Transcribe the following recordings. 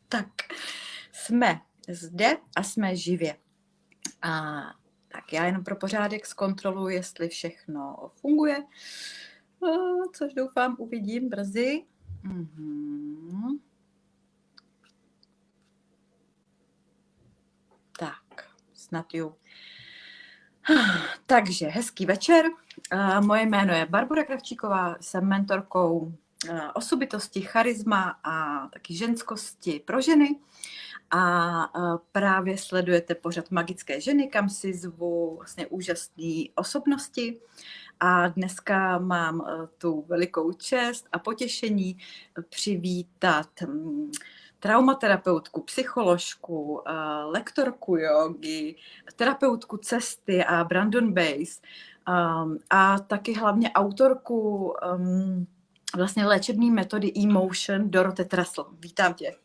Tak, jsme zde a jsme živě. A tak já jenom pro pořádek zkontroluji, jestli všechno funguje, což doufám uvidím brzy. Tak, snad jo. Takže hezký večer. Moje jméno je Barbora Kravčíková, jsem mentorkou osobitosti, charisma a taky ženskosti pro ženy. A právě sledujete pořad Magické ženy, kam si zvu vlastně úžasné osobnosti. A dneska mám tu velikou čest a potěšení přivítat traumaterapeutku, psycholožku, lektorku jógy, terapeutku cesty a Brandon Base a taky hlavně autorku vlastně léčebné metody Emotion Dorothe Trassl. Vítám tě.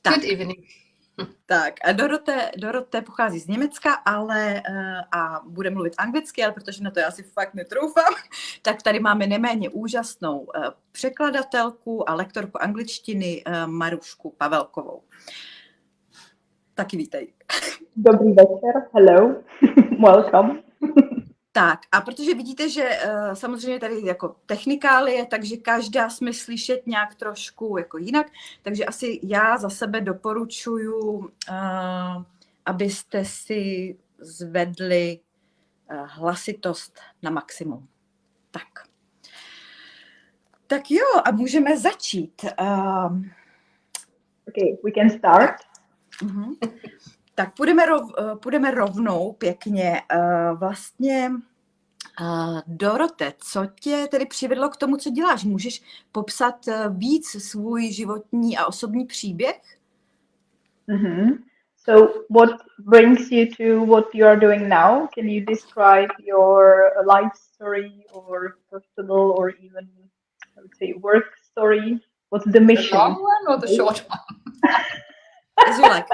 Good evening. Tak, a Dorothe pochází z Německa, ale a bude mluvit anglicky, ale protože na to já si fakt netroufám, tak tady máme neméně úžasnou překladatelku a lektorku angličtiny Marušku Pavelkovou. Taky vítej. Dobrý večer, hello, welcome. Tak, a protože vidíte, že samozřejmě tady jako technikálie, takže každá jsme slyšet nějak trošku jako jinak, takže asi já za sebe doporučuju, abyste si zvedli hlasitost na maximum. Tak jo, a můžeme začít. Okay, we can start. Tak půjdeme rovnou pěkně. Vlastně, Dorothe, co tě tedy přivedlo k tomu, co děláš? Můžeš popsat víc svůj životní a osobní příběh? So what brings you to what you are doing now? Can you describe your life story or personal or even, I would say, work story? What's the mission? The long one or the short one? As you like.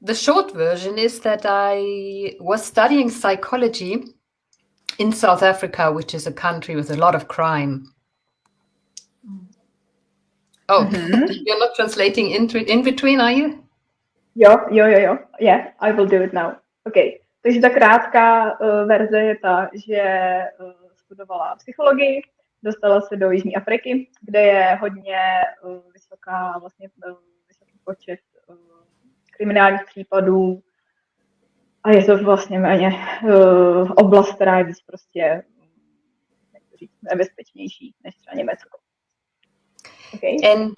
The short version is that I was studying psychology in South Africa, which is a country with a lot of crime. Oh, you're not translating in between, are you? Jo. Yeah, I will do it now. Okay. Takže ta krátká verze je ta, že studovala psychologii, dostala se do Jižní Afriky, kde je hodně vysoký počet kriminálních případů a je to vlastně méně oblast, která je víc prostě nebezpečnější než třeba Německo. Okay. And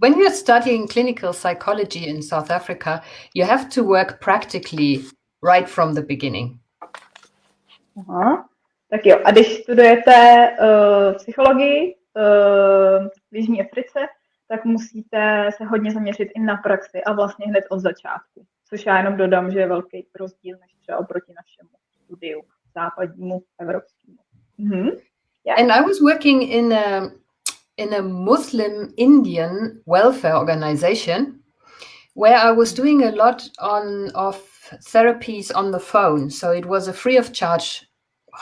when you're studying clinical psychology in South Africa, you have to work practically right from the beginning. Tak jo, a když studujete psychologii v Jižní Africe, tak musíte se hodně zaměřit i na praxi a vlastně hned od začátku. Což já jenom dodám, že je velký rozdíl než třeba oproti našemu studiu západnímu, evropskému. Yeah. And I was working in a Muslim Indian welfare organization where I was doing a lot of therapies on the phone. So it was a free of charge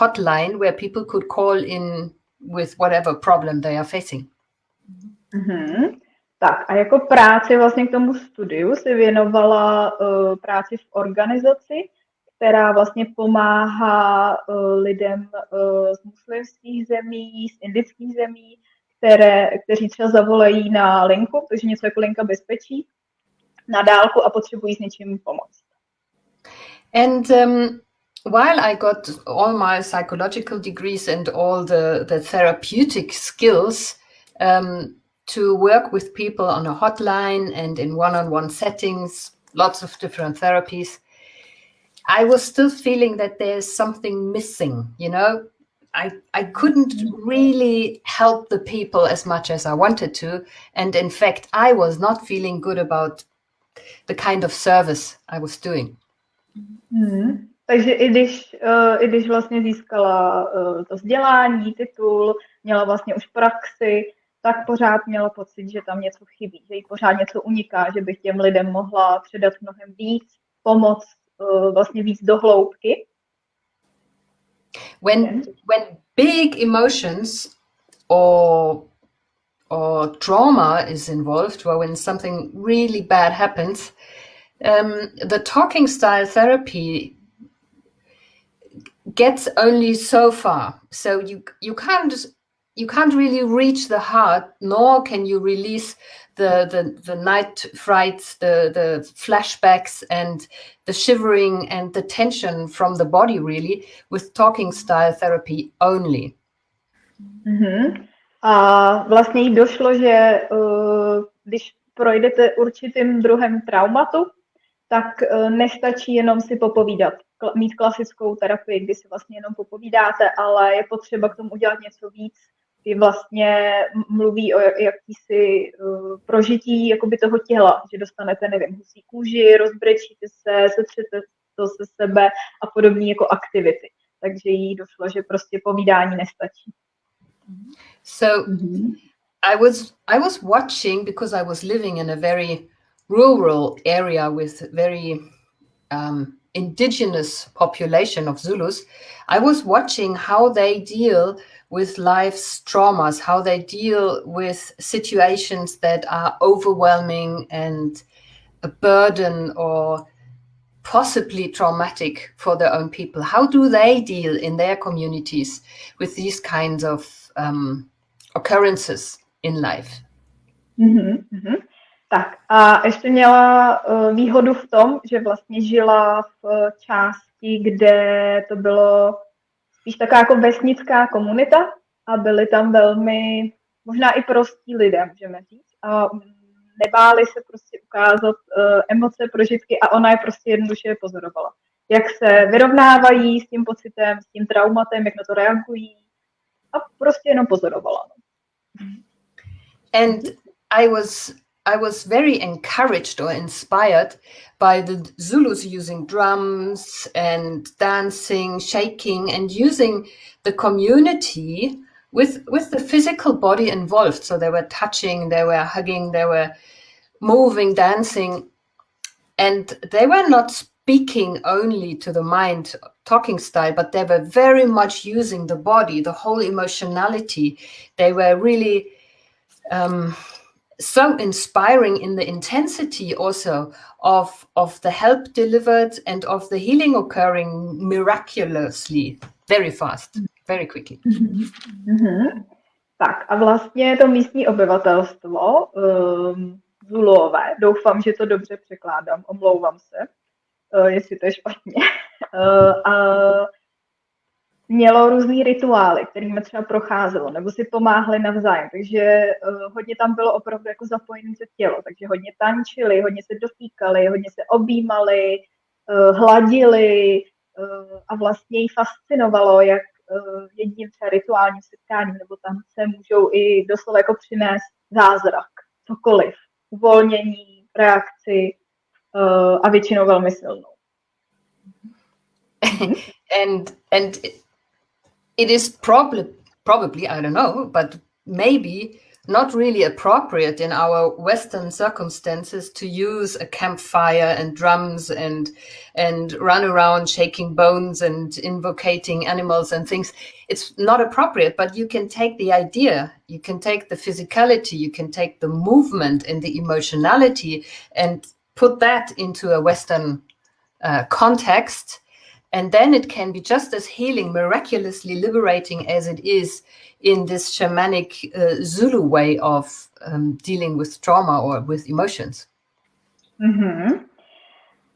hotline where people could call in with whatever problem they are facing. Tak a jako práci vlastně k tomu studiu se věnovala práci v organizaci, která vlastně pomáhá lidem z muslimských zemí, z indických zemí, kteří třeba zavolají na linku, což je něco jako linka bezpečí, na dálku a potřebují s něčím pomoct. And while I got all my psychological degrees and all the therapeutic skills to work with people on a hotline and in one-on-one settings, lots of different therapies, I was still feeling that there's something missing, you know? I couldn't really help the people as much as I wanted to. And in fact, I was not feeling good about the kind of service I was doing. Takže i když vlastně získala to vzdělání, titul, měla vlastně už praxi, tak pořád měla pocit, že tam něco chybí, že jí pořád něco uniká, že bych těm lidem mohla předat mnohem víc, pomoct vlastně víc do hloubky. When big emotions or trauma is involved, or when something really bad happens, the talking style therapy gets only so far. So you can't really reach the heart, nor can you release the night frights, the flashbacks, and the shivering and the tension from the body, really, with talking style therapy only. Mm-hmm. A vlastně jí došlo, že když projdete určitým druhem traumatu, tak nestačí jenom si popovídat, mít klasickou terapii, kdy si vlastně jenom popovídáte, ale je potřeba k tomu udělat něco víc, kdy vlastně mluví o jakýsi prožití jakoby toho těla, že dostanete, nevím, husí kůži, rozbrečíte se, setřete to se sebe a podobné jako aktivity. Takže jí došlo, že prostě povídání nestačí. So I was watching, because I was living in a very rural area with very indigenous population of Zulus. I was watching how they deal with life's traumas, how they deal with situations that are overwhelming and a burden or possibly traumatic for their own people. How do they deal in their communities with these kinds of occurrences in life? Tak a ještě měla výhodu v tom, že vlastně žila v části, kde to bylo spíš taková jako vesnická komunita a byli tam velmi, možná i prostí lidé, můžeme říct. A nebáli se prostě ukázat emoce, prožitky a ona je prostě jednoduše pozorovala. Jak se vyrovnávají s tím pocitem, s tím traumatem, jak na to reagují a prostě jenom pozorovala. And I was very encouraged or inspired by the Zulus using drums and dancing, shaking, and using the community with the physical body involved. So they were touching, they were hugging, they were moving, dancing, and they were not speaking only to the mind, talking style, but they were very much using the body, the whole emotionality. They were really so inspiring in the intensity also of the help delivered and of the healing occurring miraculously, very fast, very quickly. Tak a vlastně to místní obyvatelstvo, Zulové, doufám, že to dobře překládám, omlouvám se, jestli to je špatně, mělo různý rituály, kterými třeba procházelo, nebo si pomáhali navzájem, takže hodně tam bylo opravdu jako zapojení se tělo, takže hodně tančili, hodně se dotýkali, hodně se objímali, hladili a vlastně jí fascinovalo, jak jedním třeba rituálním setkáním nebo tance můžou i doslova jako přinést zázrak, cokoliv, uvolnění, reakci a většinou velmi silnou. And it is probably, I don't know, but maybe not really appropriate in our Western circumstances to use a campfire and drums and run around shaking bones and invocating animals and things. It's not appropriate, but you can take the idea, you can take the physicality, you can take the movement and the emotionality and put that into a Western context. And then it can be just as healing, miraculously liberating as it is in this shamanic Zulu way of dealing with trauma or with emotions.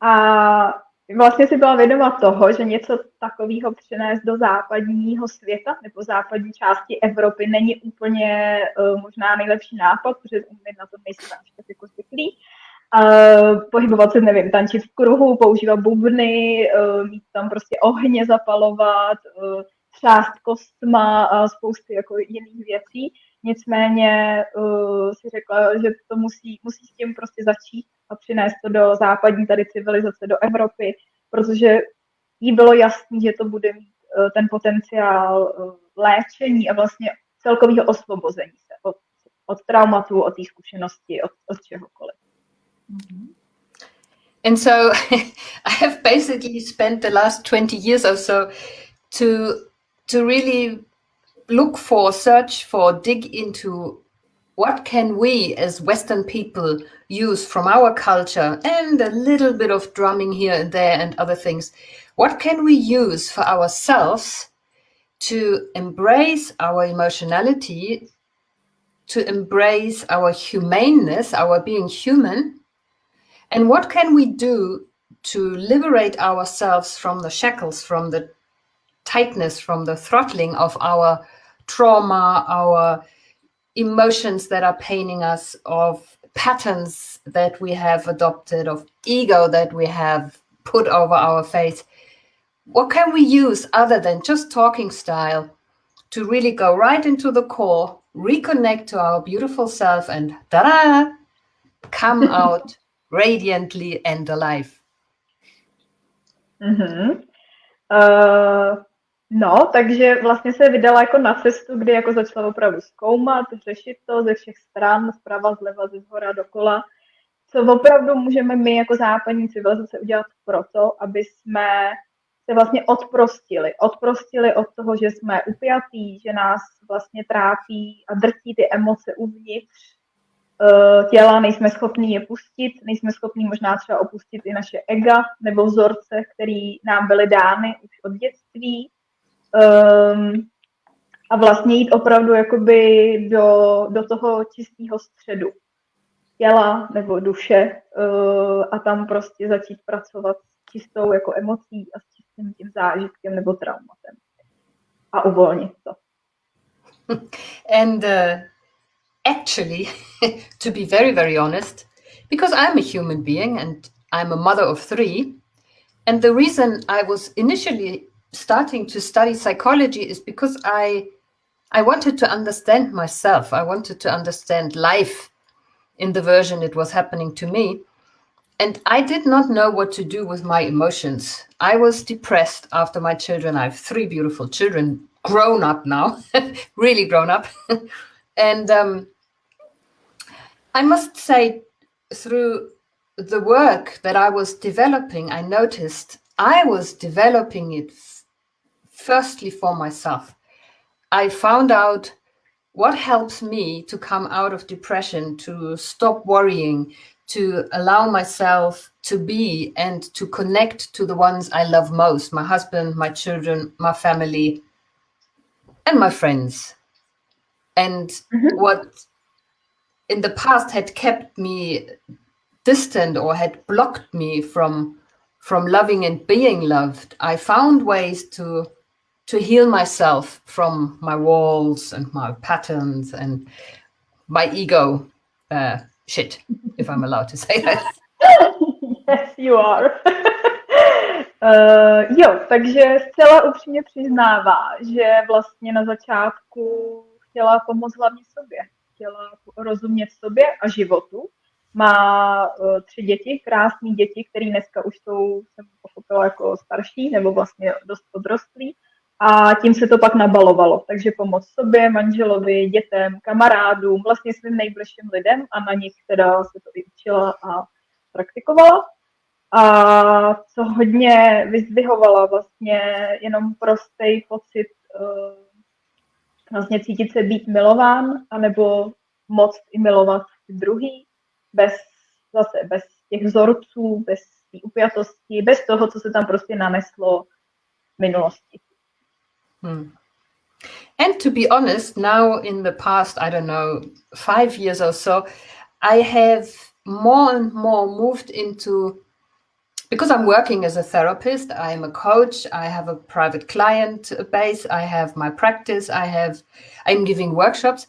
A vlastně si byla vědoma toho, že něco takového přinést do západního světa nebo západní části Evropy není úplně možná nejlepší nápad, protože my na to nejsme až tak jako zvyklí. Pohybovat se, nevím, tančit v kruhu, používat bubny, mít tam prostě ohně zapalovat, třást kostma a spousty jako jiných věcí. Nicméně si řekla, že to musí s tím prostě začít a přinést to do západní tady civilizace, do Evropy, protože jí bylo jasný, že to bude mít ten potenciál léčení a vlastně celkového osvobození se od traumatu, od té zkušenosti, od čehokoliv. And so I have basically spent the last 20 years or so to really search for, dig into what can we as Western people use from our culture, and a little bit of drumming here and there and other things. What can we use for ourselves to embrace our emotionality, to embrace our humaneness, our being human? And what can we do to liberate ourselves from the shackles, from the tightness, from the throttling of our trauma, our emotions that are paining us, of patterns that we have adopted, of ego that we have put over our face? What can we use other than just talking style to really go right into the core, reconnect to our beautiful self, and ta-da, come out radiantly and alive? No, takže vlastně se vydala jako na cestu, kdy jako začala opravdu zkoumat, řešit to ze všech stran, zprava, zleva, ze zhora, dokola, co opravdu můžeme my jako západní civilizace udělat proto, aby jsme se vlastně odprostili od toho, že jsme upjatý, že nás vlastně trápí a drtí ty emoce uvnitř těla, nejsme schopní je pustit, nejsme schopní možná třeba opustit i naše ega nebo vzorce, které nám byly dány už od dětství, a vlastně jít opravdu jakoby do toho čistého středu těla nebo duše, a tam prostě začít pracovat s čistou jako emocí a s čistým tím zážitkem nebo traumatem a uvolnit to. And actually, to be very, very honest, because I'm a human being and I'm a mother of 3, and the reason I was initially starting to study psychology is because I wanted to understand myself. I wanted to understand life in the version it was happening to me. And I did not know what to do with my emotions. I was depressed after my children. I have 3 beautiful children, grown up now, really grown up. And I must say, through the work that I was developing, I noticed I was developing it firstly for myself. I found out what helps me to come out of depression, to stop worrying, to allow myself to be and to connect to the ones I love most, my husband, my children, my family, and my friends. And what in the past had kept me distant or had blocked me from loving and being loved, I found ways to heal myself from my walls and my patterns and my ego shit, if I'm allowed to say that. Yes, you are. Jo, takže zcela upřímně přiznává, že vlastně na začátku chtěla pomoct hlavně sobě. Chtěla rozumět sobě a životu. Má 3 děti, krásné děti, které dneska už jsou, jsem pochopila, jako starší nebo vlastně dost odrostlí. A tím se to pak nabalovalo. Takže pomoc sobě, manželovi, dětem, kamarádům, vlastně svým nejbližším lidem, a na nich teda se to i učila a praktikovala. A co hodně vyzdvihovala, vlastně jenom prostý pocit vlastně cítit se být milován, anebo moct i milovat druhý, bez těch vzorců, bez té upjatosti, bez toho, co se tam prostě naneslo v minulosti. And to be honest, now in the past, I don't know, 5 years or so, I have more and more moved into, because I'm working as a therapist, I'm a coach, I have a private client base, I have my practice, I'm giving workshops,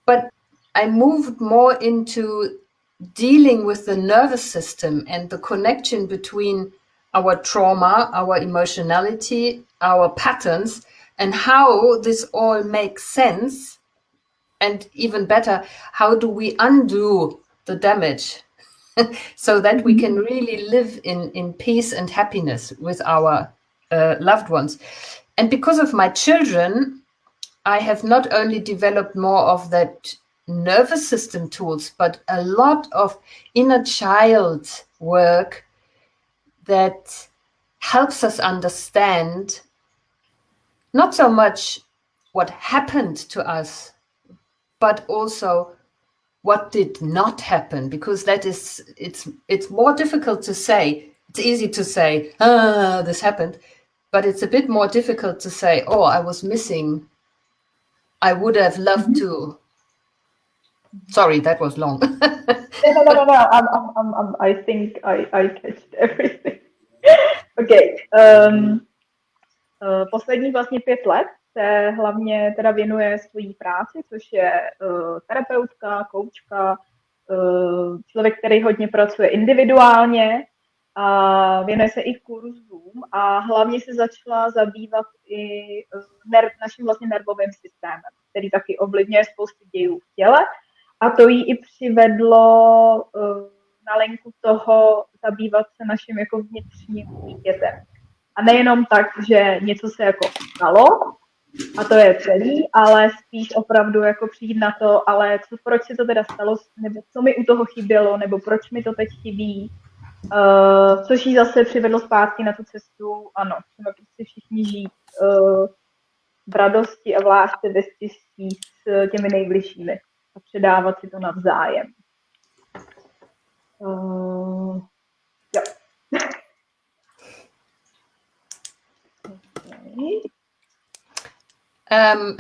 but I moved more into dealing with the nervous system and the connection between our trauma, our emotionality, our patterns, and how this all makes sense. And even better, how do we undo the damage so that we can really live in peace and happiness with our loved ones. And because of my children, I have not only developed more of that nervous system tools, but a lot of inner child work that helps us understand not so much what happened to us, but also what did not happen, because it's more difficult to say. It's easy to say, this happened, but it's a bit more difficult to say, oh, I was missing. I would have loved to. Sorry, that was long. No. I think I catched everything. Okay. Posledních vlastně 5 let se hlavně teda věnuje svojí práci, což je terapeutka, koučka, člověk, který hodně pracuje individuálně a věnuje se i kurzům a hlavně se začala zabývat i naším vlastně nervovým systémem, který taky ovlivňuje spoustu dějů v těle a to jí i přivedlo na linku toho zabývat se naším jako vnitřním dítětem. A nejenom tak, že něco se jako stalo, a to je celý, ale spíš opravdu jako přijít na to, ale proč se to teda stalo, nebo co mi u toho chybělo, nebo proč mi to teď chybí, což jí zase přivedlo zpátky na tu cestu, ano, chceme prostě všichni žít v radosti a v lásce ve štěstí s těmi nejbližšími a předávat si to navzájem. Jo.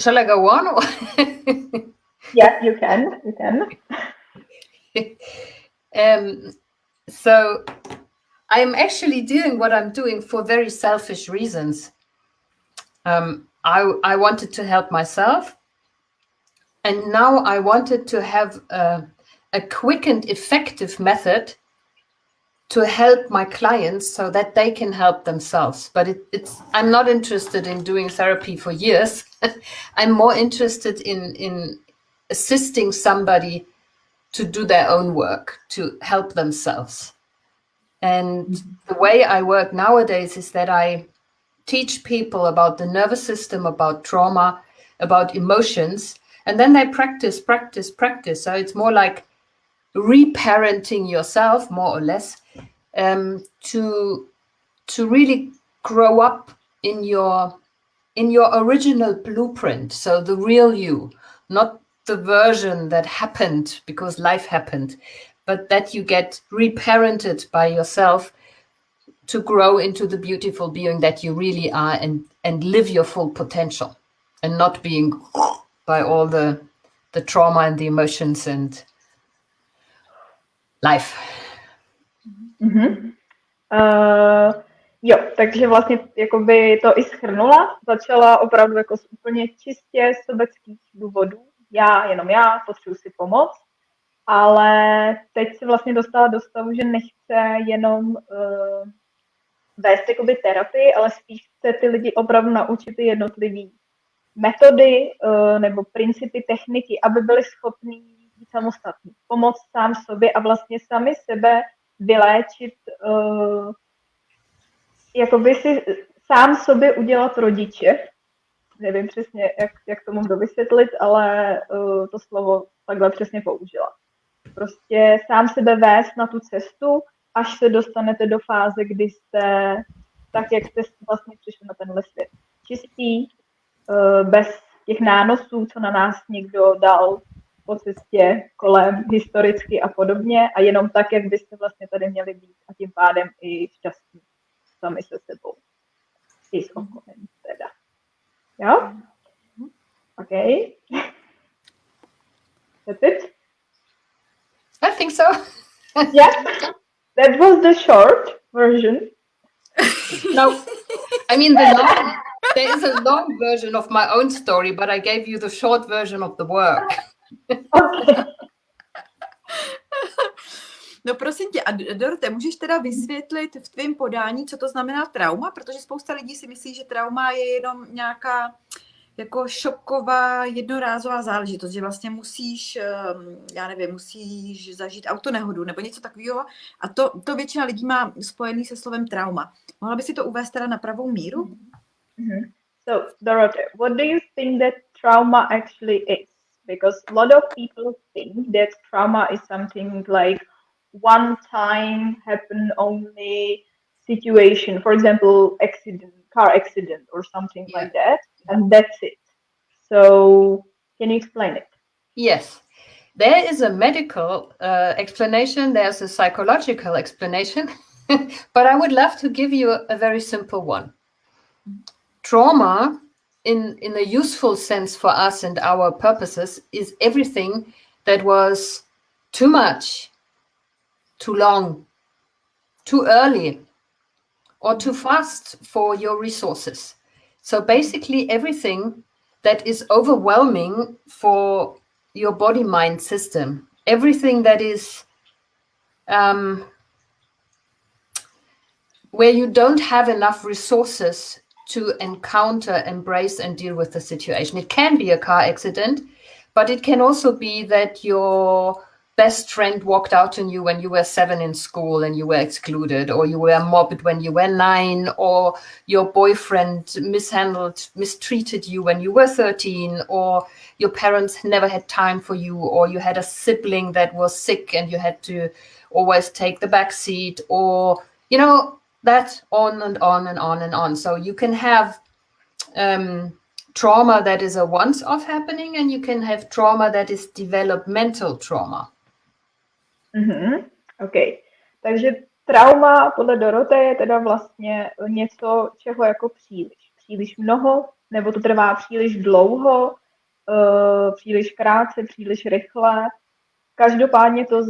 Shall I go on? Yeah, you can. So I'm actually doing what I'm doing for very selfish reasons. I wanted to help myself, and now I wanted to have a quick and effective method to help my clients so that they can help themselves. But I'm not interested in doing therapy for years. I'm more interested in assisting somebody to do their own work, to help themselves. And the way I work nowadays is that I teach people about the nervous system, about trauma, about emotions, and then they practice. So it's more like reparenting yourself, more or less, to really grow up in your original blueprint. So the real you, not the version that happened because life happened, but that you get reparented by yourself to grow into the beautiful being that you really are and live your full potential and not being by all the trauma and the emotions and life. Jo, takže vlastně jakoby to i shrnula, začala opravdu jako z úplně čistě sobeckých důvodů. Jenom já, potřebuji si pomoct, ale teď se vlastně dostala do stavu, že nechce jenom vést jakoby terapii, ale spíš chce ty lidi opravdu naučit ty jednotlivé metody nebo principy, techniky, aby byli schopní být samostatní, pomoct sám sobě a vlastně sami sebe vyléčit, jakoby si sám sobě udělat rodiče. Nevím přesně, jak to mohu vysvětlit, ale to slovo takhle přesně použila. Prostě sám sebe vést na tu cestu, až se dostanete do fáze, kdy jste, tak jak jste vlastně přišli na tenhle svět, čistý, bez těch nánosů, co na nás někdo dal po cestě kolem historicky a podobně a jenom tak, jak byste vlastně tady měli být a tím pádem i šťastní sami se sebou. I s okolím teda. Jo? Okay. That's it? I think so. Yeah. That was the short version. No, I mean there is a long version of my own story, but I gave you the short version of the work. Okay. No prosím tě, a Dorothe, můžeš teda vysvětlit v tvém podání, co to znamená trauma? Protože spousta lidí si myslí, že trauma je jenom nějaká jako šoková, jednorázová záležitost, že vlastně musíš, já nevím, musíš zažít autonehodu nebo něco takového. A to většina lidí má spojený se slovem trauma. Mohla by si to uvést teda na pravou míru? Mm-hmm. So, Dorothe, what do you think that trauma actually is? Because a lot of people think that trauma is something like one time happen only situation, for example, car accident or something like that, and that's it. So can you explain it? Yes. There is a medical explanation, there's a psychological explanation, but I would love to give you a very simple one. Trauma, in a useful sense for us and our purposes, is everything that was too much, too long, too early, or too fast for your resources. So basically everything that is overwhelming for your body-mind system, everything that is where you don't have enough resources to encounter, embrace, and deal with the situation. It can be a car accident, but it can also be that your best friend walked out on you when you were 7 in school and you were excluded, or you were mobbed when you were 9, or your boyfriend mistreated you when you were 13, or your parents never had time for you, or you had a sibling that was sick and you had to always take the back seat, or, you know, that on and on and on and on. So you can have trauma that is a once-off happening, and you can have trauma that is developmental trauma. OK. Takže trauma podle Doroty je teda vlastně něco, čeho jako příliš. Příliš mnoho, nebo to trvá příliš dlouho, příliš krátce, příliš rychle. Každopádně to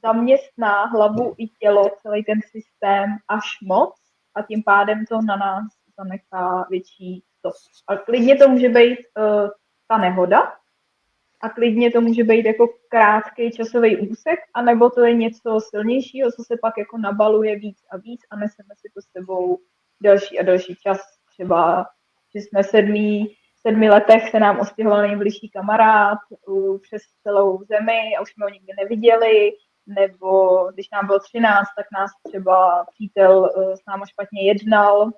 zaměstná hlavu i tělo, celý ten systém až moc, a tím pádem to na nás zanechá větší stop. A klidně to může být ta nehoda, a klidně to může být jako krátký časový úsek, anebo to je něco silnějšího, co se pak jako nabaluje víc a víc a neseme si to s sebou delší a delší čas. Třeba, že jsme v 7 letech se nám ostěhoval nejbližší kamarád přes celou zemi a už jsme ho nikdy neviděli, nebo když nám bylo 13, tak nás třeba přítel s náma špatně jednal,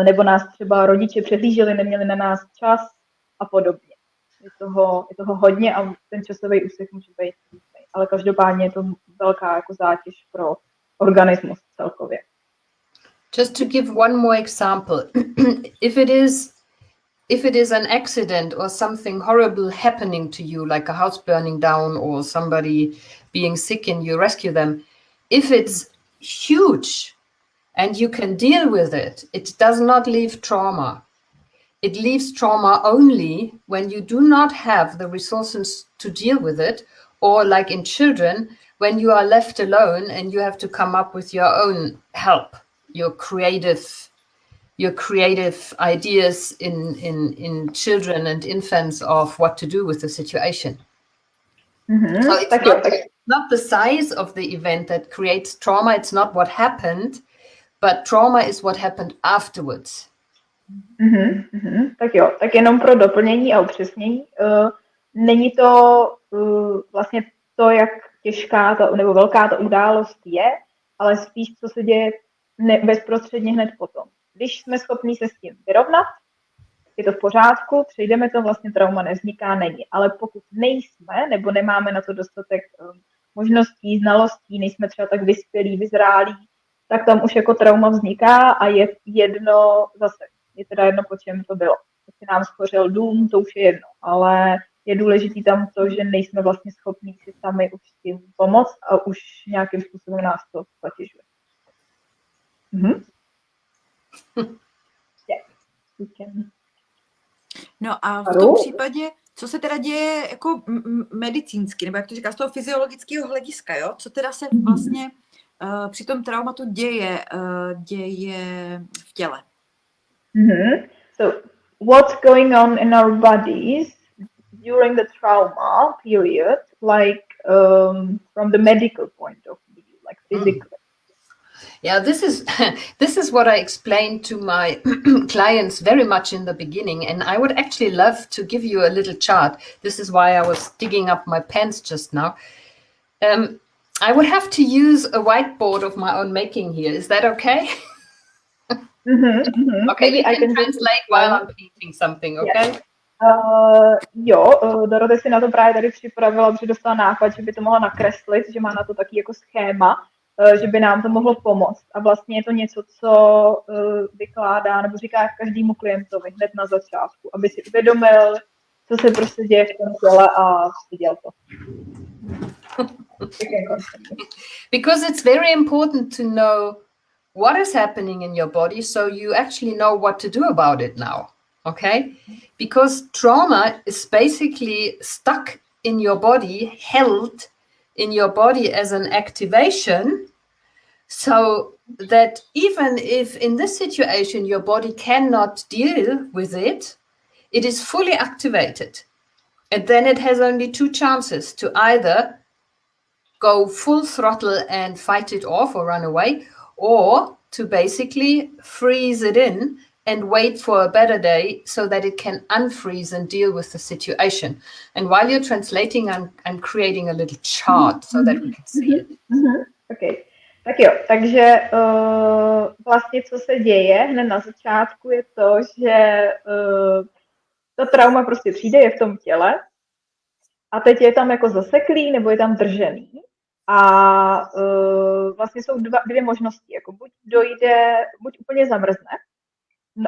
nebo nás třeba rodiče přehlíželi, neměli na nás čas a podobně. Je toho hodně a ten časový úsek může být různý, ale každopádně je to velká jako zátěž pro organismus celkově. Just to give one more example, if it is an accident or something horrible happening to you, like a house burning down or somebody being sick and you rescue them, if it's huge and you can deal with it, it does not leave trauma. It leaves trauma only when you do not have the resources to deal with it, or like in children, when you are left alone and you have to come up with your own help, your creative ideas in children and infants of what to do with the situation. Mm-hmm. So it's not the size of the event that creates trauma. It's not what happened, but trauma is what happened afterwards. Tak jo, tak jenom pro doplnění a upřesnění. Není to vlastně to, jak těžká nebo velká ta událost je, ale spíš, co se děje bezprostředně hned potom. Když jsme schopni se s tím vyrovnat, je to v pořádku, přejdeme to, vlastně trauma nevzniká, není. Ale pokud nejsme, nebo nemáme na to dostatek možností, znalostí, nejsme třeba tak vyspělí, vyzrálí, tak tam už jako trauma vzniká a je jedno zase. Je teda jedno, po čem to bylo. Jestli nám schořel dům, to už je jedno, ale je důležitý tam to, že nejsme vlastně schopní si sami už s tím pomoct a už nějakým způsobem nás to zatěžuje. No a v tom případě, co se teda děje jako medicínsky, nebo jak to říká, z toho fyziologického hlediska, jo? Co teda se vlastně při tom traumatu děje v těle? So what's going on in our bodies during the trauma period, like from the medical point of view, like physically? Yeah, this is what I explained to my clients very much in the beginning, and I would actually love to give you a little chart. This is why I was digging up my pens just now. I would have to use a whiteboard of my own making here. Is that okay? Okay, maybe I can translate while I'm painting something, okay? Jo, Dorothe si na to právě tady připravila, protože dostala nápad, že by to mohla nakreslit, že má na to taky jako schéma. že by nám to mohlo pomoct. A vlastně je to něco, co vykládá nebo říká každému klientovi hned na začátku, aby si uvědomil, co se prostě děje v tom těle a viděl to. Because it's very important to know what is happening in your body so you actually know what to do about it now. Okay? Because trauma is basically stuck in your body, held in your body as an activation, so that even if in this situation your body cannot deal with it, it is fully activated. And then it has only two chances: to either go full throttle and fight it off or run away, or to basically freeze it in and wait for a better day so that it can unfreeze and deal with the situation. And while you're translating, I'm creating a little chart so that we can see it. Okay. Tak jo, takže vlastně co se děje hned na začátku je to, že ta trauma prostě přijde, je v tom těle a teď je tam jako zaseklý nebo je tam držený. A vlastně jsou dvě možnosti, jako buď úplně zamrzne,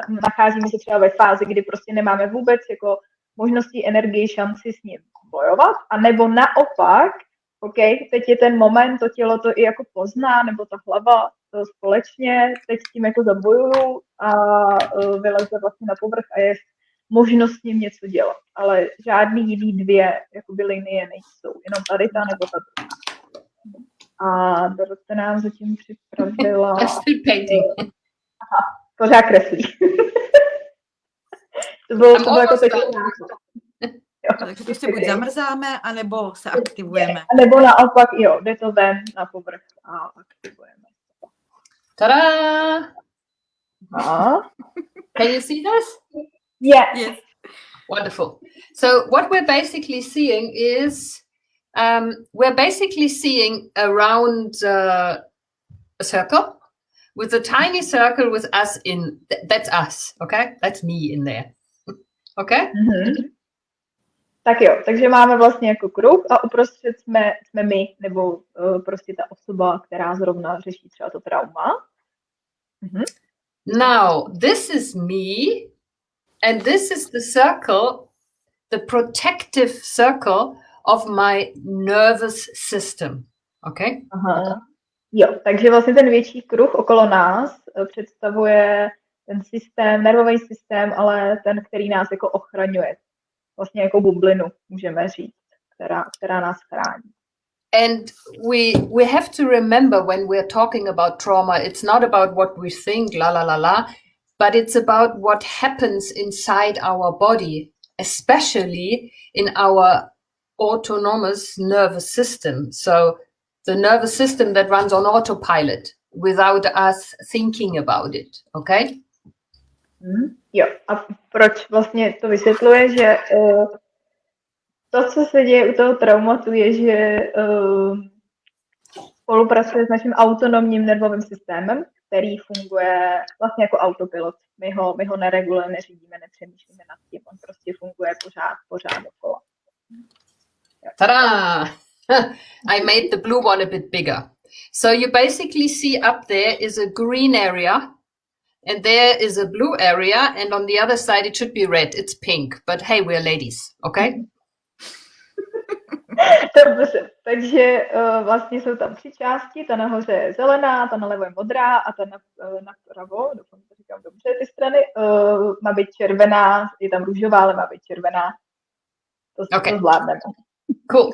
nacházíme se třeba ve fázi, kdy prostě nemáme vůbec jako možnosti, energii, šanci s ním bojovat, a nebo naopak, OK, teď je ten moment, to tělo to i jako pozná, nebo ta hlava to společně, teď s tím jako zabojuju a vyleze vlastně na povrch a je možnost s ním něco dělat. Ale žádný jiný dvě jakoby linie nejsou, jenom tady ta nebo ta druhá. A Dorothe nám zatím připravila... Aha, pořád kreslí. to bylo jako teď. Takže prostě buď zamrzáme, anebo se aktivujeme. A nebo naopak, jo, jde to ven na povrch a aktivujeme. Ta-da! Can you see this? Yeah. Yes. Wonderful. So what we're basically seeing is we're basically seeing around a circle with a tiny circle with us in. That's us, okay? That's me in there. Okay? Mm-hmm. Tak jo, takže máme vlastně jako kruh a uprostřed jsme my, nebo prostě ta osoba, která zrovna řeší třeba to trauma. Mm-hmm. Now, this is me, and this is the circle, the protective circle of my nervous system. Okay? Aha. Jo, takže vlastně ten větší kruh okolo nás představuje ten systém, nervový systém, ale ten, který nás jako ochraňuje. Vlastně jako bublinu, můžeme říct, která nás chrání. And we have to remember when we're talking about trauma, it's not about what we think, la la la la, but it's about what happens inside our body, especially in our autonomous nervous system. So the nervous system that runs on autopilot without us thinking about it, okay? Jo, a proč vlastně to vysvětluje, že to, co se děje u toho traumatu, je, že spolupracuje s naším autonomním nervovým systémem, který funguje vlastně jako autopilot. My ho neregulujeme, neřídíme, nepřemýšlíme nad tím, on prostě funguje pořád dokola. Ta-da! I made the blue one a bit bigger. So you basically see up there is a green area, and there is a blue area, and on the other side it should be red. It's pink, but hey, we're ladies, okay? Dobře, takže vlastně jsou tam 3 části, ta nahoře je zelená, ta nalevo je modrá a ta napravo, doufám, že říkám dobře ty strany, má být červená, je tam růžová, ale má být červená. To zvládneme. Cool.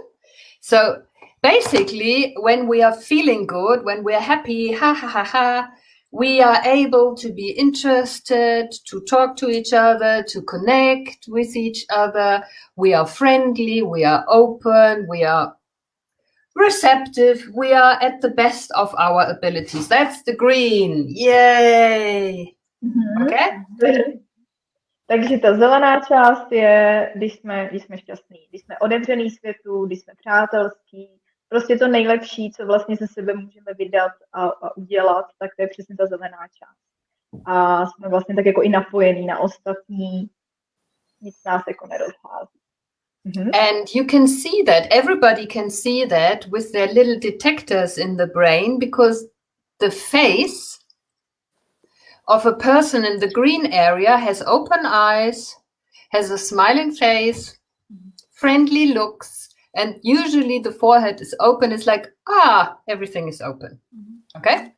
So basically, when we are feeling good, when we are happy, ha ha ha ha, we are able to be interested, to talk to each other, to connect with each other. We are friendly, we are open, we are receptive, we are at the best of our abilities. That's the green. Yay! Mm-hmm. Okay? Takže ta zelená část je, když jsme šťastní, když jsme otevřený světu, když jsme přátelský, prostě to nejlepší, co vlastně ze sebe můžeme vydat a udělat, tak to je přesně ta zelená část. A jsme vlastně tak jako i napojení na ostatní, nic nás jako nerozhází. And you can see that, everybody can see that with their little detectors in the brain, because the face of a person in the green area has open eyes, has a smiling face, friendly looks, and usually the forehead is open. It's like, everything is open. Okay?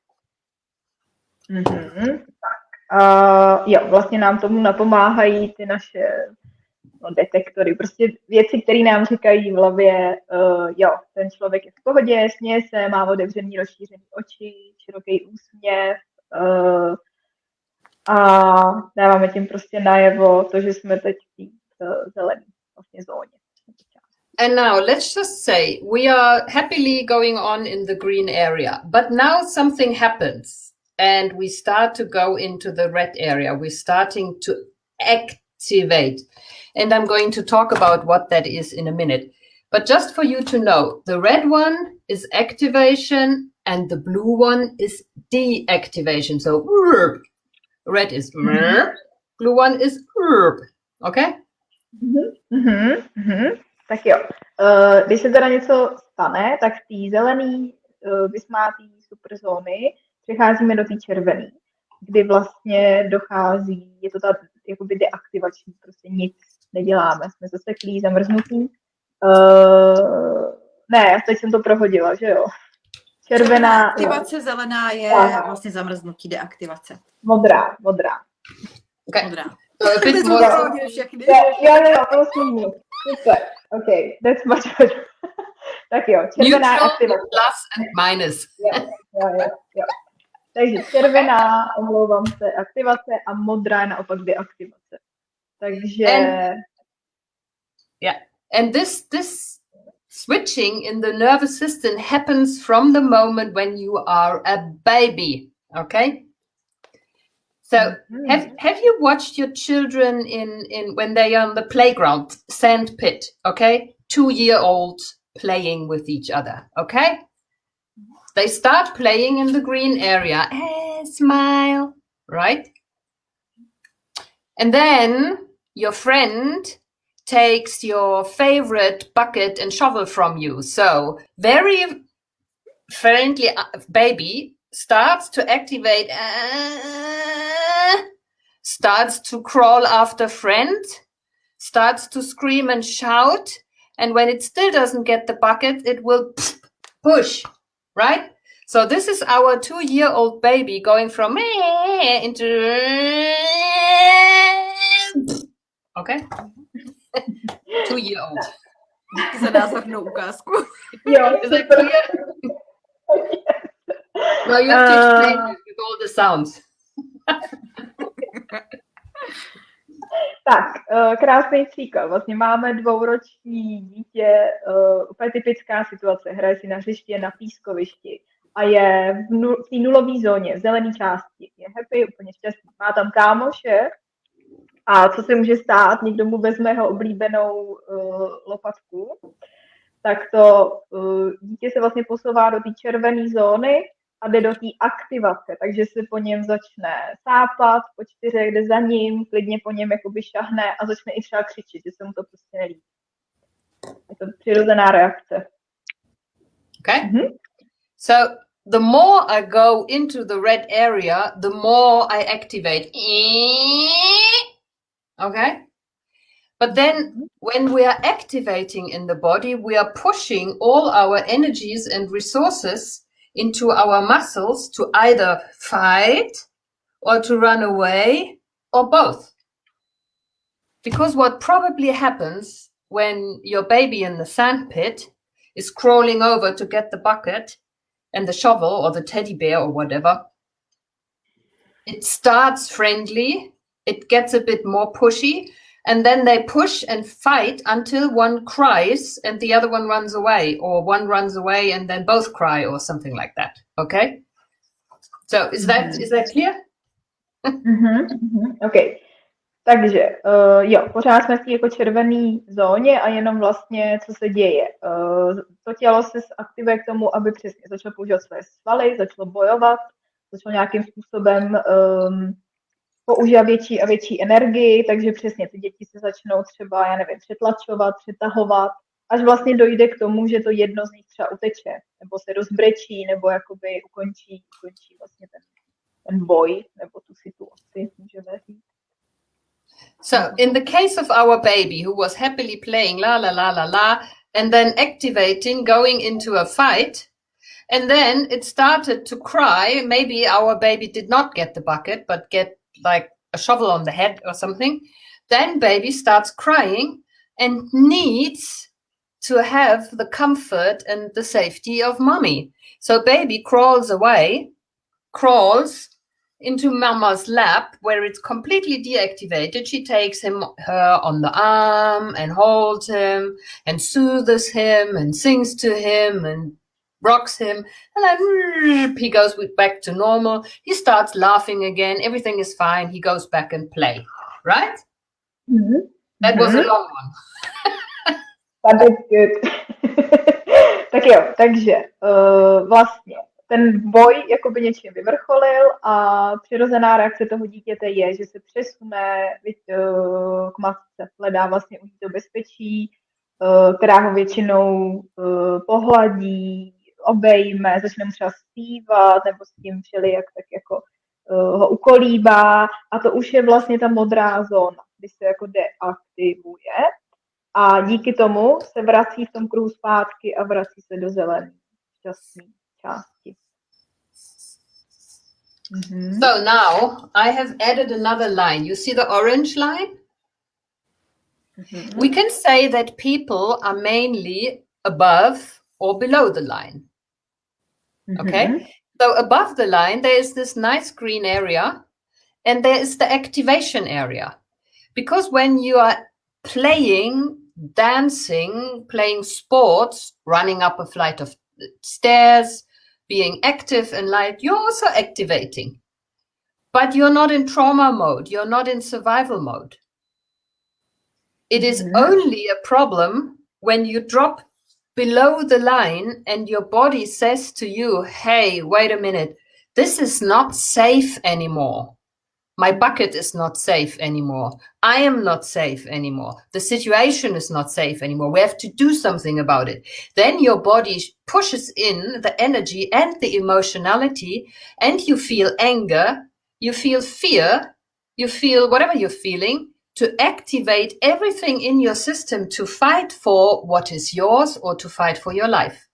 Jo, vlastně nám tomu napomáhají ty naše detektory, prostě věci, které nám říkají v hlavě, jo, ten člověk je v pohodě, směje se, má otevřený, rozšířený oči, široký úsměv a dáváme tím prostě najevo to, že jsme teď v zelené vlastně zóně. And now let's just say we are happily going on in the green area, but now something happens and we start to go into the red area. We're starting to activate. And I'm going to talk about what that is in a minute. But just for you to know, the red one is activation and the blue one is deactivation. So red is blue one is okay? Tak jo. Když se teda něco stane, tak z té zelený vysmátý superzóny přecházíme do té červené, kdy vlastně dochází, je to ta jakoby deaktivační, prostě nic neděláme, jsme zaseklí, zamrznutí. Ne, teď jsem to prohodila, že jo. Červená aktivace, zelená je vlastně zamrznutí, deaktivace. Modrá. Okay. Modrá. Jo, prosím. Super. Okay, that's much better. Tak jo, červená neutral, aktivace. Plus and minus. Jo. Takže červená, omlouvám se, aktivace a modrá je naopak deaktivace. Takže... And this switching in the nervous system happens from the moment when you are a baby, okay? So have you watched your children in when they are on the playground, sand pit, okay? 2-year-olds playing with each other, okay? They start playing in the green area. Hey, smile, right? And then your friend takes your favorite bucket and shovel from you. So very friendly baby starts to activate, starts to crawl after friend, starts to scream and shout. And when it still doesn't get the bucket, it will push, right? So this is our 2-year-old baby going from into, okay? 2-year-old. Díky za názornou ukázku. Jo, is that clear? No, you have to explain it with all the sounds. Tak, krásný příklad. Vlastně máme 2roční dítě, úplně typická situace. Hraje si na hřiště, na pískovišti a je v té nulové zóně, v zelené části. Je happy, úplně šťastný. Má tam kámoše a co se může stát? Někdo mu vezme jeho oblíbenou lopatku, tak to dítě se vlastně posouvá do té červené zóny a jde do té aktivace, takže se po něm začne sápat, po 4 jde za ním, klidně po něm jakoby šahne a začne i třeba křičet, že se mu to prostě nelíbí. Je to přirozená reakce. Okay. So the more I go into the red area, the more I activate. Okay. But then when we are activating in the body, we are pushing all our energies and resources into our muscles to either fight or to run away or both. Because what probably happens when your baby in the sandpit is crawling over to get the bucket and the shovel or the teddy bear or whatever, it starts friendly, it gets a bit more pushy, and then they push and fight until one cries and the other one runs away, or one runs away and then both cry, or something like that. Okay? So is that clear? Okay. Takže jo, pořád jsme v té jako červené zóně a jenom vlastně, co se děje. To tělo se aktivuje k tomu, aby přesně začalo používat své svaly, začalo bojovat, začalo nějakým způsobem používá větší a větší energii, takže přesně ty děti se začnou třeba, já nevím, přetlačovat, přetahovat, až vlastně dojde k tomu, že to jedno z nich třeba uteče, nebo se rozbrečí, nebo jakoby ukončí vlastně ten boj, nebo tu situaci, můžeme říct. So in the case of our baby who was happily playing la la la la la and then activating, going into a fight, and then it started to cry, maybe our baby did not get the bucket but get like a shovel on the head or something, then baby starts crying and needs to have the comfort and the safety of mommy. So baby crawls away, crawls into mama's lap where it's completely deactivated. She takes her on the arm and holds him and soothes him and sings to him and rocks him, and then he goes back to normal. He starts laughing again. Everything is fine. He goes back and play. Right? Mm-hmm. That was a long one. That is good. Tak jo, takže vlastně ten boj jakoby něčím vyvrcholil a přirozená reakce toho dítěte je, že se přesune k matce, hledá vlastně u ní to bezpečí, která ho většinou pohladí, obejme, začne mu třeba zpívat nebo s tím všelijak tak jako ho ukolíbá a to už je vlastně ta modrá zóna, kdy se jako deaktivuje a díky tomu se vrací v tom kruhu zpátky a vrací se do zelené šťastné části. Mm-hmm. So now I have added another line. You see the orange line? Mm-hmm. We can say that people are mainly above or below the line. Okay? Mm-hmm. So above the line, there is this nice green area and there is the activation area. Because when you are playing, dancing, playing sports, running up a flight of stairs, being active and light, you're also activating. But you're not in trauma mode. You're not in survival mode. It is only a problem when you drop below the line and your body says to you, hey, wait a minute, this is not safe anymore. My bucket is not safe anymore. I am not safe anymore. The situation is not safe anymore. We have to do something about it. Then your body pushes in the energy and the emotionality, and you feel anger, you feel fear, you feel whatever you're feeling, to activate everything in your system to fight for what is yours or to fight for your life.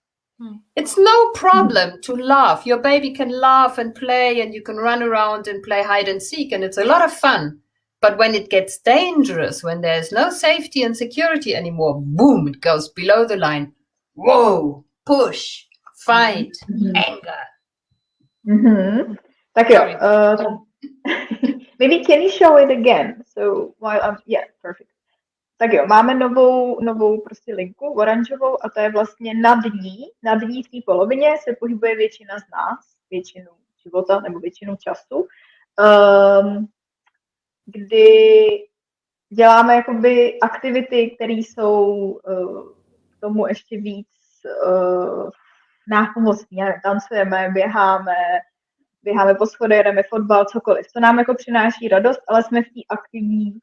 It's no problem to laugh. Your baby can laugh and play and you can run around and play hide and seek and it's a lot of fun. But when it gets dangerous, when there's no safety and security anymore, boom, it goes below the line. Whoa, push, fight, anger. Mm-hmm. Tak jo. Maybe can you show it again? So while yeah, perfect. Tak jo, máme novou prostě linku, oranžovou, a to je vlastně nad ní v té polovině se pohybuje většina z nás, většinu života nebo většinu času, kdy děláme jakoby aktivity, které jsou k tomu ještě víc nápomocní. Tancujeme, běháme po schodech, jdeme fotbal, cokoliv. To nám jako přináší radost, ale jsme v té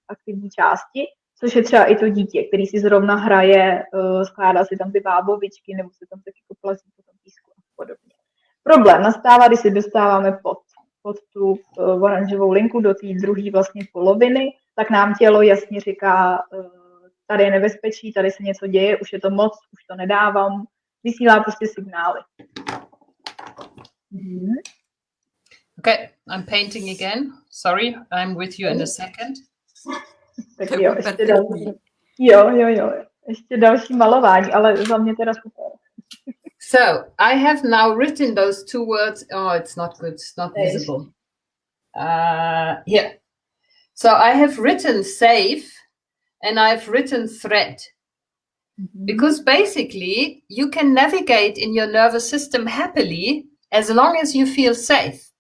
aktivní části, což je třeba i to dítě, který si zrovna hraje, skládá si tam ty bábovičky, nebo se tam taky plazí po tom písku a podobně. Problém nastává, když se dostáváme pod tu oranžovou linku do té druhé vlastně poloviny, tak nám tělo jasně říká, tady je nebezpečí, tady se něco děje, už je to moc, už to nedávám, vysílá prostě signály. Okay, I'm painting again. Sorry, I'm with you in a second. Tak jo, ještě další malování, ale za mě teda super. So, I have now written those two words. Oh, it's not good. It's not visible. Here. So, I have written safe and I've written threat. Because basically, you can navigate in your nervous system happily as long as you feel safe.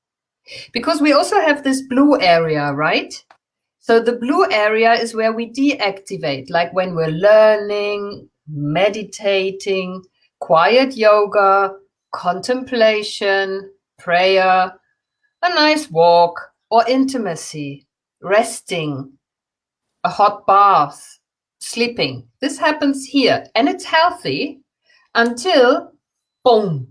Because we also have this blue area, right? So the blue area is where we deactivate, like when we're learning, meditating, quiet yoga, contemplation, prayer, a nice walk, or intimacy. resting, a hot bath, sleeping. This happens here, and it's healthy until, boom,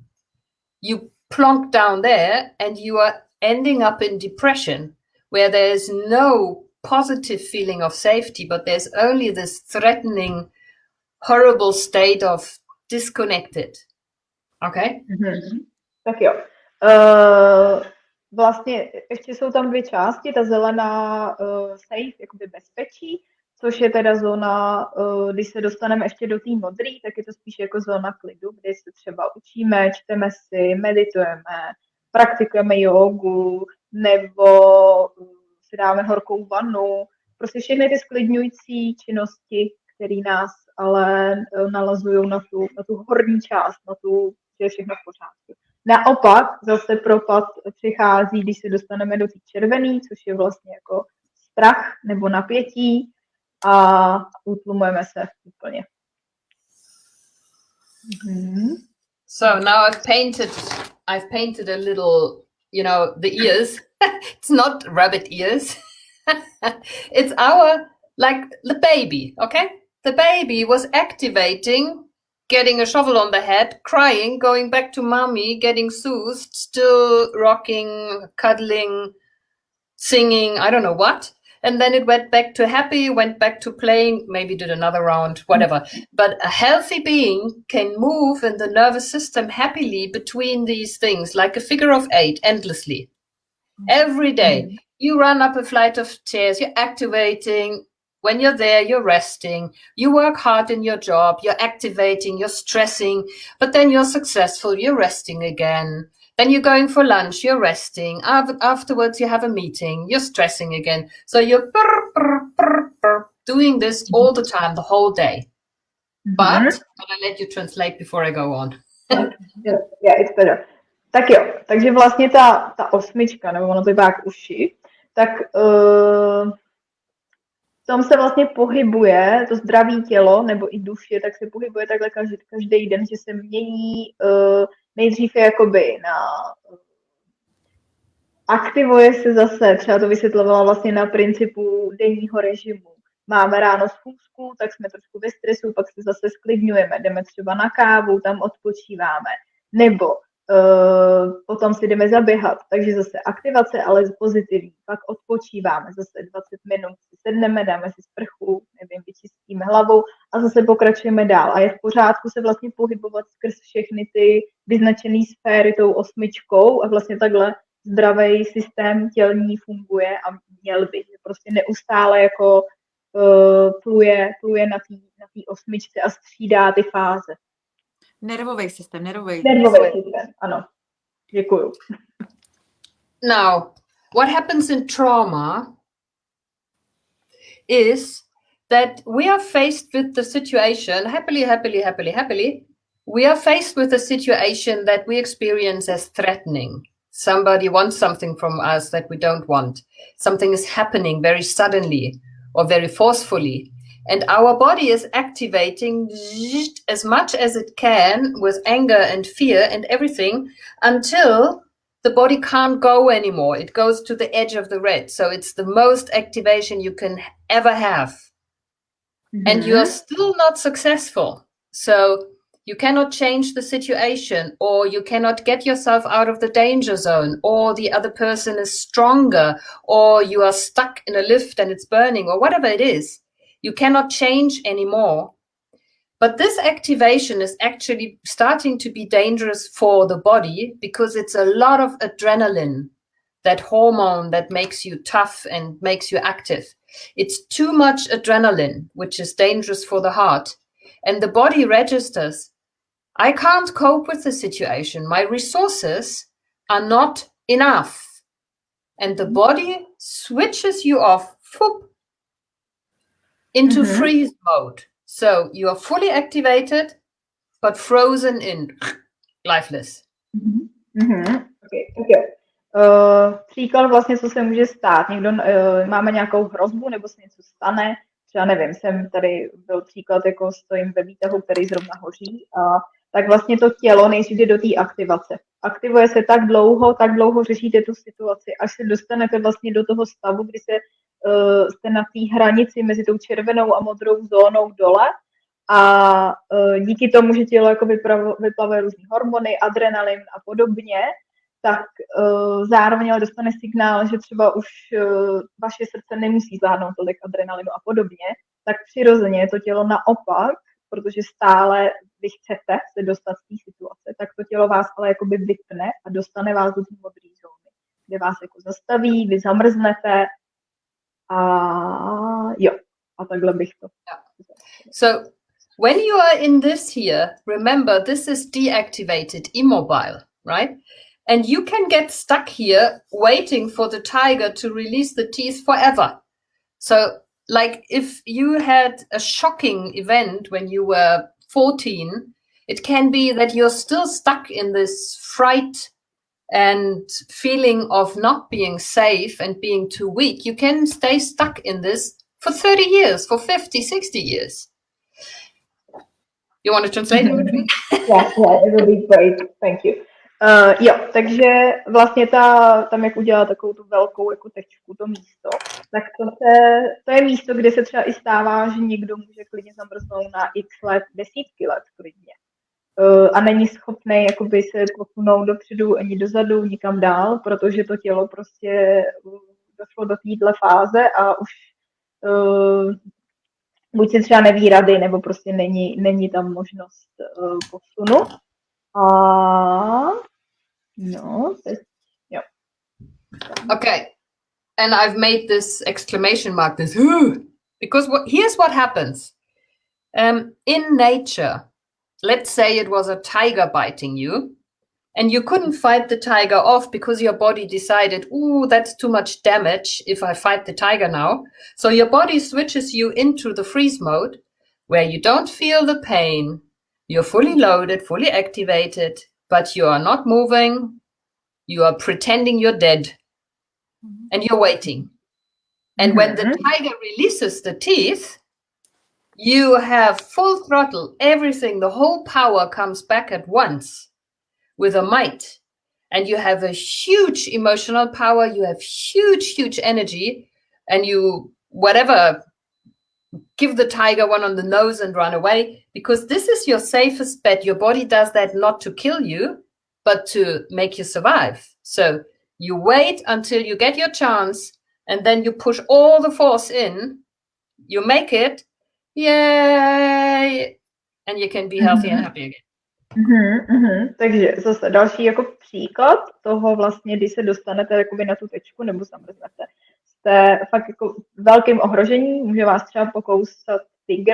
you plonk down there and you are ending up in depression, where there's no positive feeling of safety, but there's only this threatening, horrible state of disconnected. Okay? Tak jo. Vlastně ještě jsou tam dvě části, ta zelená safe, jakoby bezpečí, což je teda zóna, když se dostaneme ještě do té modré, tak je to spíš jako zóna klidu, kde se třeba učíme, čteme si, meditujeme, praktikujeme jógu, nebo si dáme horkou vanu, prostě všechny ty sklidňující činnosti, které nás ale nalazují na tu horní část, na tu, že je všechno v pořádku. Naopak zase propad přichází, když se dostaneme do té červené, což je vlastně jako strach nebo napětí a utlumujeme se úplně. So now I've painted a little, you know, the ears. It's not rabbit ears. It's like the baby, okay? The baby was activating, getting a shovel on the head, crying, going back to mommy, getting soothed, still rocking, cuddling, singing, I don't know what. And then it went back to happy, went back to playing, maybe did another round, whatever. But a healthy being can move in the nervous system happily between these things, like a figure of 8, endlessly. Every day, you run up a flight of stairs, you're activating. When you're there, you're resting. You work hard in your job, you're activating, you're stressing, but then you're successful, you're resting again. Then you're going for lunch, you're resting. Afterwards, you have a meeting, you're stressing again. So you're doing this all the time, the whole day. But I'll let you translate before I go on. Yeah, it's better. Tak jo, takže vlastně ta osmička, nebo ono to vypadá jak uši, tak v tom se vlastně pohybuje, to zdravé tělo, nebo i duše, tak se pohybuje takhle každý den, že se mění, nejdřív je jakoby aktivuje se zase, třeba to vysvětlovala vlastně na principu denního režimu. Máme ráno schůzku, tak jsme trošku ve stresu, pak se zase sklidňujeme, jdeme třeba na kávu, tam odpočíváme, nebo potom si jdeme zaběhat, takže zase aktivace, ale pozitivní, pak odpočíváme, zase 20 minut si sedneme, dáme si sprchu, nevím, vyčistíme hlavu a zase pokračujeme dál a je v pořádku se vlastně pohybovat skrz všechny ty vyznačené sféry tou osmičkou a vlastně takhle zdravý systém tělní funguje a měl by, prostě neustále jako pluje na té osmičce a střídá ty fáze. Nervový systém, ano. Děkuju. Now, what happens in trauma is that we are faced with the situation, happily, we are faced with a situation that we experience as threatening. Somebody wants something from us that we don't want. Something is happening very suddenly or very forcefully. And our body is activating as much as it can with anger and fear and everything until the body can't go anymore. It goes to the edge of the red. So it's the most activation you can ever have. And you are still not successful. So you cannot change the situation, or you cannot get yourself out of the danger zone, or the other person is stronger, or you are stuck in a lift and it's burning, or whatever it is. You cannot change anymore. But this activation is actually starting to be dangerous for the body because it's a lot of adrenaline, that hormone that makes you tough and makes you active. It's too much adrenaline, which is dangerous for the heart. And the body registers, I can't cope with the situation. My resources are not enough. And the body switches you off into freeze mode. So you are fully activated, but frozen in, lifeless. Okay. Příklad vlastně, co se může stát. Někdo, máme nějakou hrozbu, nebo se něco stane, třeba nevím, byl příklad, jako stojím ve výtahu, který zrovna hoří, a tak vlastně to tělo nejdřív jde do té aktivace. Aktivuje se tak dlouho řešíte tu situaci, až se dostanete vlastně do toho stavu, kdy se jste na té hranici mezi tou červenou a modrou zónou dole a díky tomu, že tělo jako vyplavuje různý hormony, adrenalin a podobně, tak zároveň ale dostane signál, že třeba už vaše srdce nemusí zvládnout tolik adrenalinu a podobně, tak přirozeně to tělo naopak, protože stále vy chcete se dostat z té situace, tak to tělo vás ale jakoby vypne a dostane vás do té modré zóny, kde vás jako zastaví, vy zamrznete a jo, a takhle bych to. So when you are in this here, remember this is deactivated, immobile, right? And you can get stuck here waiting for the tiger to release the teeth forever. So like if you had a shocking event when you were 14, it can be that you're still stuck in this fright and feeling of not being safe and being too weak. You can stay stuck in this for 30 years, for 50, 60 years. You want to translate it? Yeah, it will be great. Thank you. Jo, takže vlastně tam, jak udělala takovou tu velkou jako tečku, to místo, tak to je místo, kde se třeba i stává, že někdo může klidně zamrznout na x let, desítky let klidně. A není schopný jakoby se posunout dopředu ani dozadu, nikam dál, protože to tělo prostě došlo do téhle fáze a už buď se třeba neví rady, nebo prostě není tam možnost posunu. No, yeah. Okay, and I've made this exclamation mark, this because here's what happens. In nature, let's say it was a tiger biting you, and you couldn't fight the tiger off because your body decided, ooh, that's too much damage if I fight the tiger now. So your body switches you into the freeze mode, where you don't feel the pain. You're fully loaded, fully activated, but you are not moving. You are pretending you're dead, and you're waiting. And when the tiger releases the teeth, you have full throttle, everything, the whole power comes back at once with a might. And you have a huge emotional power, you have huge energy, and you, whatever, give the tiger one on the nose and run away, because this is your safest bet. Your body does that not to kill you, but to make you survive. So you wait until you get your chance, and then you push all the force in, you make it, yay, and you can be healthy and happy again. Takže zase další jako příklad toho vlastně, když se dostanete jakoby na tu tečku nebo zamrznete. Jste fakt jako v velkém ohrožení, může vás třeba pokousat tygr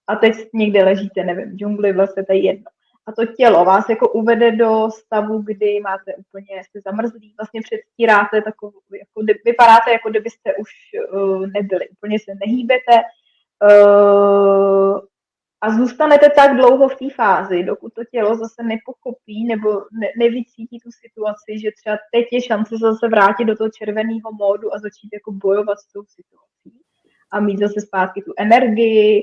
a teď někde ležíte, nevím, v džungli, v lese, to je jedno. A to tělo vás jako uvede do stavu, kdy máte úplně, jste zamrzlí, vlastně předstíráte takovou, jako, vypadáte, jako kdybyste už nebyli, úplně se nehýbete a zůstanete tak dlouho v té fázi, dokud to tělo zase nepochopí nebo nevycítí tu situaci, že třeba teď je šance zase vrátit do toho červeného módu a začít jako bojovat s tou situací a mít zase zpátky tu energii,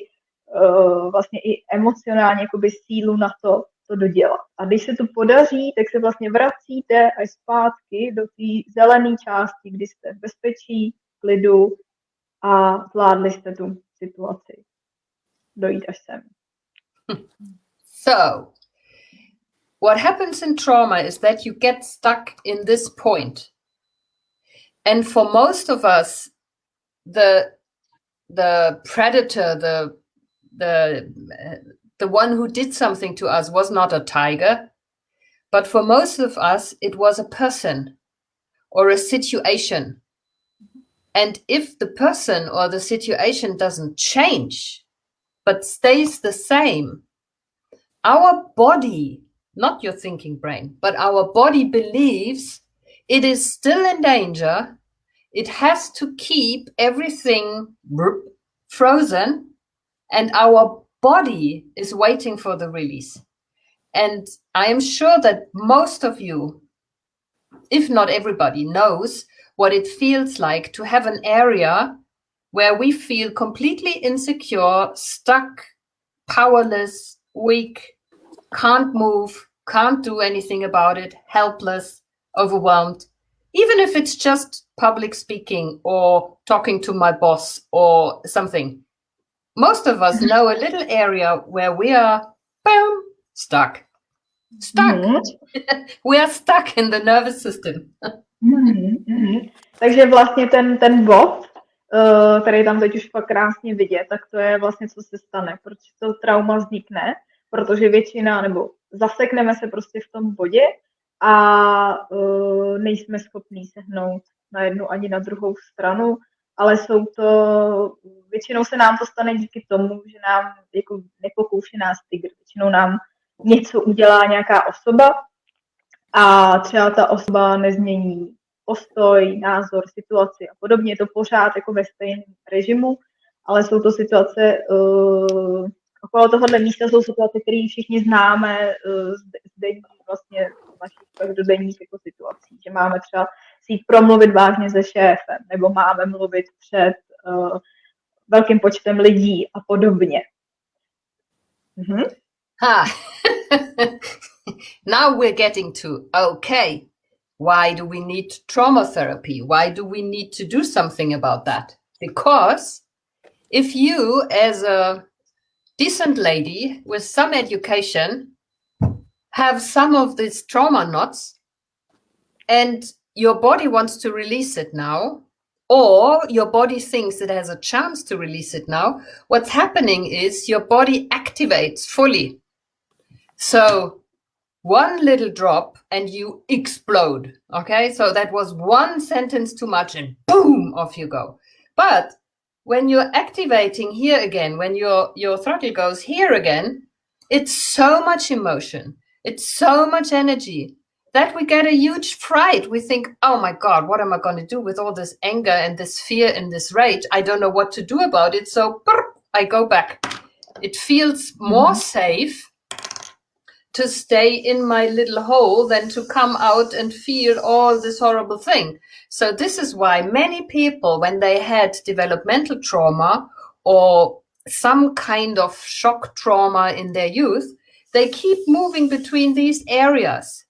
vlastně i emocionálně jakoby sílu na to dodělat. A když se to podaří, tak se vlastně vracíte až zpátky do té zelené části, kdy jste v bezpečí, klidu a zvládli jste tu situaci. Dojít až sem. So, what happens in trauma is that you get stuck in this point. And for most of us, the predator, the one who did something to us was not a tiger, but for most of us, it was a person or a situation. And if the person or the situation doesn't change, but stays the same, our body, not your thinking brain, but our body believes it is still in danger. It has to keep everything frozen, and our body is waiting for the release. And I am sure that most of you, if not everybody, knows what it feels like to have an area where we feel completely insecure, stuck, powerless, weak, can't move, can't do anything about it, helpless, overwhelmed. Even if it's just public speaking or talking to my boss or something. Most of us know a little area where we are, boom, stuck. We are stuck in the nervous system. Takže vlastně ten bod, který tam teď už fakt krásně vidět, tak to je vlastně, co se stane, proč to trauma vznikne, protože většina, nebo zasekneme se prostě v tom bodě a nejsme schopní sehnout na jednu ani na druhou stranu, ale většinou se nám to stane díky tomu, že nám jako nepokouší nás tygr, většinou nám něco udělá nějaká osoba a třeba ta osoba nezmění postoj, názor, situaci a podobně. Je to pořád jako ve stejném režimu, ale jsou to situace, okolo tohohle místa jsou situace, které všichni známe z denní vlastně našich denních jako situací, že máme třeba si jít promluvit vážně se šéfem, nebo máme mluvit před velkým počtem lidí a podobně. Now we're getting to, okay, why do we need trauma therapy? Why do we need to do something about that? Because if you, as a decent lady with some education, have some of these trauma knots and your body wants to release it now, or your body thinks it has a chance to release it now, what's happening is your body activates fully. So one little drop and you explode. Okay, so that was one sentence too much and boom, off you go. But when you're activating here again, when your throttle goes here again, it's so much emotion, it's so much energy that we get a huge fright. We think, oh my God, what am I going to do with all this anger and this fear and this rage? I don't know what to do about it. So I go back. It feels more safe to stay in my little hole than to come out and feel all this horrible thing. So this is why many people, when they had developmental trauma or some kind of shock trauma in their youth, they keep moving between these areas.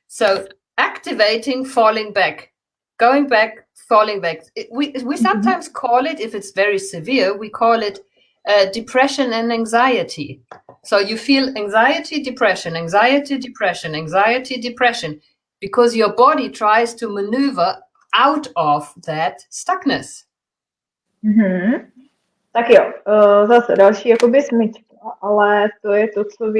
So activating, falling back, going back, falling back. We sometimes call it, if it's very severe, we call it depression and anxiety. So you feel anxiety, depression, anxiety, depression, anxiety, depression, because your body tries to maneuver out of that stuckness. Tak jo, zase další jakoby smyčka, ale to je to, co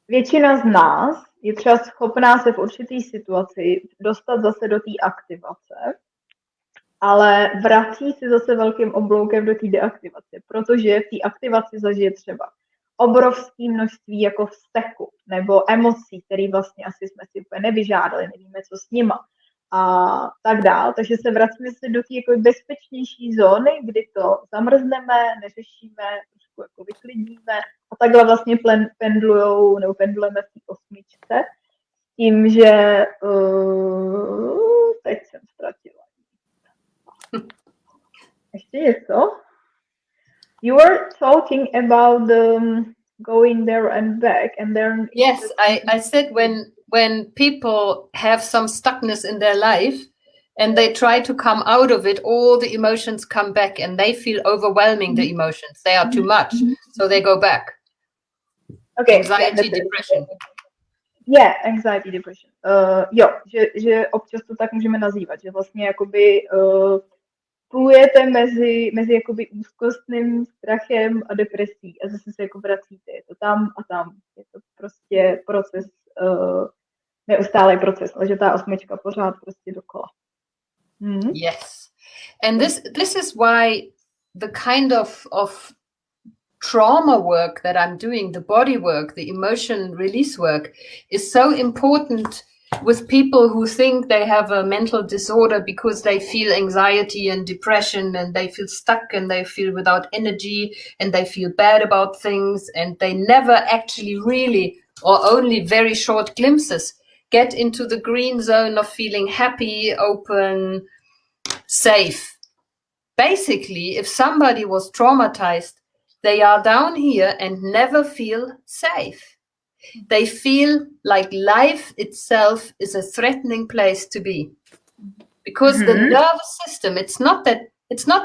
většina z nás je třeba schopná se v určitý situaci dostat zase do té aktivace, ale vrací se zase velkým obloukem do té deaktivace, protože v té aktivaci zažije třeba obrovské množství jako vzteku nebo emocí, které vlastně asi jsme si úplně nevyžádali, nevíme, co s nima a tak dál. Takže se vracíme se do té jako bezpečnější zóny, kdy to zamrzneme, neřešíme, trošku jako vyklidíme a takhle vlastně pendlujeme v té osmičce s tím, že teď jsem ztratila. Ještě něco? You were talking about going there and back, and then yes, I said when people have some stuckness in their life and they try to come out of it, all the emotions come back and they feel overwhelming. The emotions, they are too much, so they go back. Okay, anxiety, depression. Yeah, anxiety, depression. Jo, že občas to tak můžeme nazývat, že vlastně jakoby plujete mezi jakoby úzkostným strachem a depresí a zase se jako vracíte. Je to tam a tam. Je to prostě proces, neustálý proces, ale že ta osmička pořád prostě dokola. Yes. And this is why the kind of trauma work that I'm doing, the body work, the emotion release work, is so important with people who think they have a mental disorder because they feel anxiety and depression and they feel stuck and they feel without energy and they feel bad about things and they never actually really, or only very short glimpses, get into the green zone of feeling happy, open, safe. Basically, if somebody was traumatized, they are down here and never feel safe. They feel like life itself is a threatening place to be. because the nervous system, it's not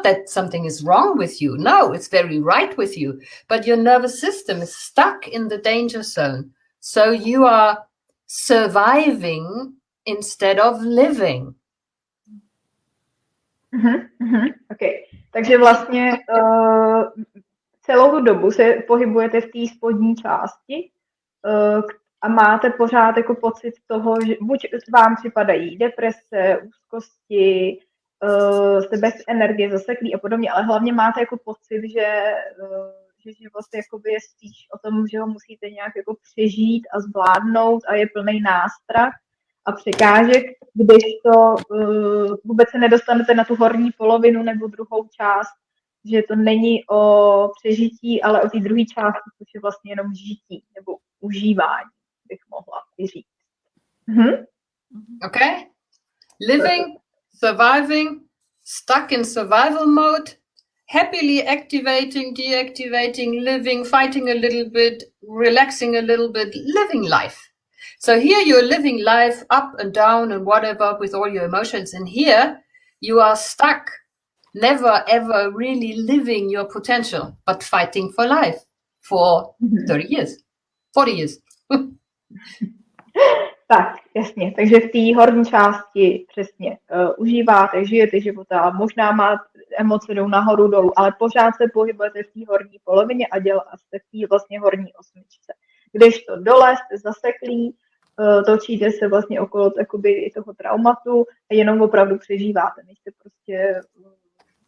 that something is wrong with you. No, it's very right with you. But your nervous system is stuck in the danger zone. So you are surviving instead of living. Okay. Takže vlastně celou tu dobu se pohybujete v té spodní části a máte pořád jako pocit toho, že buď vám připadají deprese, úzkosti, jste bez energie, zaseklí a podobně, ale hlavně máte jako pocit, že život jakoby je spíš o tom, že ho musíte nějak jako přežít a zvládnout a je plný nástrah a překážek, když to vůbec se nedostanete na tu horní polovinu nebo druhou část, že to není o přežití, ale o té druhé části, což je vlastně jenom žití nebo užívání, bych mohla říct. Okay? Living, surviving, stuck in survival mode, happily activating, deactivating, living, fighting a little bit, relaxing a little bit, living life. So here you're living life up and down and whatever with all your emotions. And here you are stuck, never ever really living your potential, but fighting for life for 30 years, 40 years. Tak, jasně. Takže v té horní části přesně užíváte, žijete života, možná máte emoce jdou nahoru dolů, ale pořád se pohybujete v té horní polovině a jste v té vlastně horní osmičce. Když to dole jste zaseklí, točíte se vlastně okolo i toho traumatu a jenom opravdu přežíváte, nejste prostě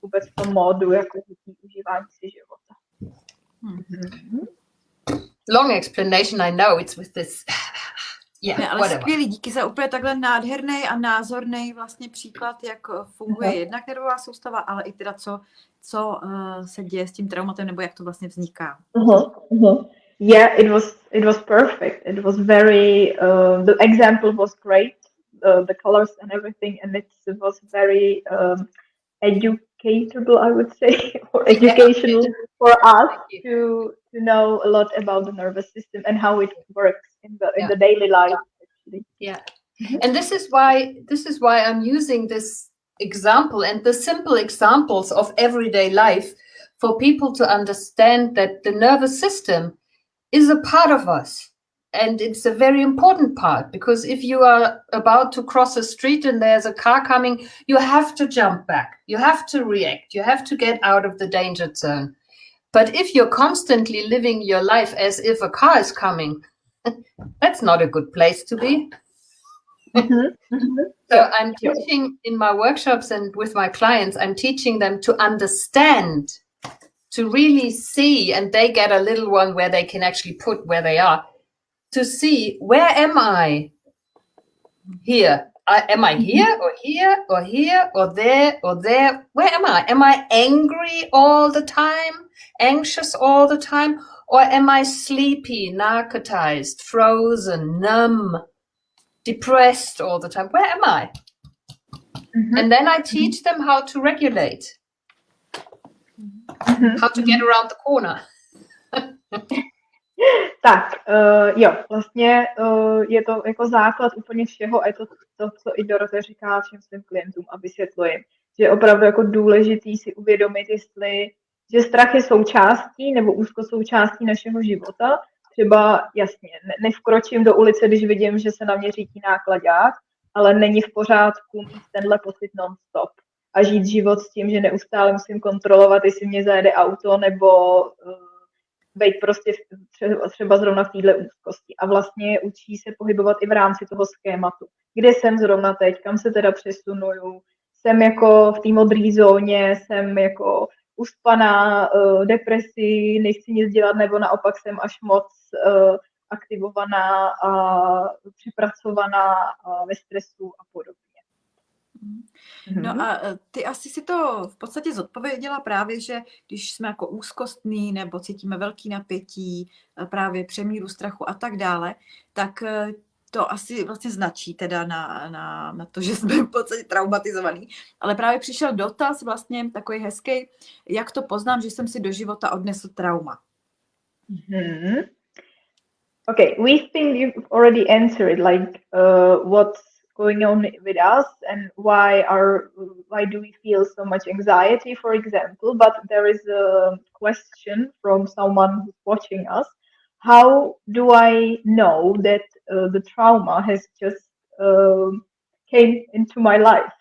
vůbec v tom módu jako užívání si života. Long explanation, I know, it's with this. Ne, ale skvělý, díky za úplně takhle nádherný a názorný vlastně příklad, jak funguje jednak nervová soustava, ale i teda co se děje s tím traumatem, nebo jak to vlastně vzniká. Yeah, it was perfect. It was very the example was great, the colors and everything, and it was very educatable, I would say, or educational for us to know a lot about the nervous system and how it works in the daily life. Actually. Yeah, and this is why I'm using this example and the simple examples of everyday life for people to understand that the nervous system is a part of us. And it's a very important part, because if you are about to cross a street and there's a car coming, you have to jump back, you have to react, you have to get out of the danger zone. But if you're constantly living your life as if a car is coming, that's not a good place to be. So I'm teaching in my workshops and with my clients, I'm teaching them to understand, to really see, and they get a little one where they can actually put where they are, to see, where am I here? Am I here or here or here or there or there? Where am I? Am I angry all the time, anxious all the time? Or am I sleepy, narcotized, frozen, numb, depressed all the time? Where am I? And then I teach them how to regulate, how to get around the corner. Tak, jo, vlastně je to jako základ úplně všeho a je to, co i Dorothe říká všem svým klientům a vysvětluje, že je opravdu jako důležitý si uvědomit, že strach je součástí nebo úzko součástí našeho života. Třeba jasně, nevkročím do ulice, když vidím, že se na mě řítí náklaďák, ale není v pořádku mít tenhle pocit non-stop a žít život s tím, že neustále musím kontrolovat, jestli mě zajede auto nebo být prostě třeba zrovna v téhle úzkosti. A vlastně učí se pohybovat i v rámci toho schématu. Kde jsem zrovna teď, kam se teda přesunuju, jsem jako v té modré zóně, jsem jako uspaná, depresi, nechci nic dělat, nebo naopak jsem až moc aktivovaná a přepracovaná ve stresu a podobně. No a ty asi si to v podstatě zodpověděla právě, že když jsme jako úzkostní nebo cítíme velký napětí, právě přemíru strachu a tak dále, tak to asi vlastně značí teda na to, že jsme v podstatě traumatizovaní. Ale právě přišel dotaz vlastně takový hezký, jak to poznám, že jsem si do života odnesl trauma. Okay, we think you've already answered like what's going on with us and why do we feel so much anxiety, for example. But there is a question from someone who's watching us. How do I know that the trauma has just came into my life?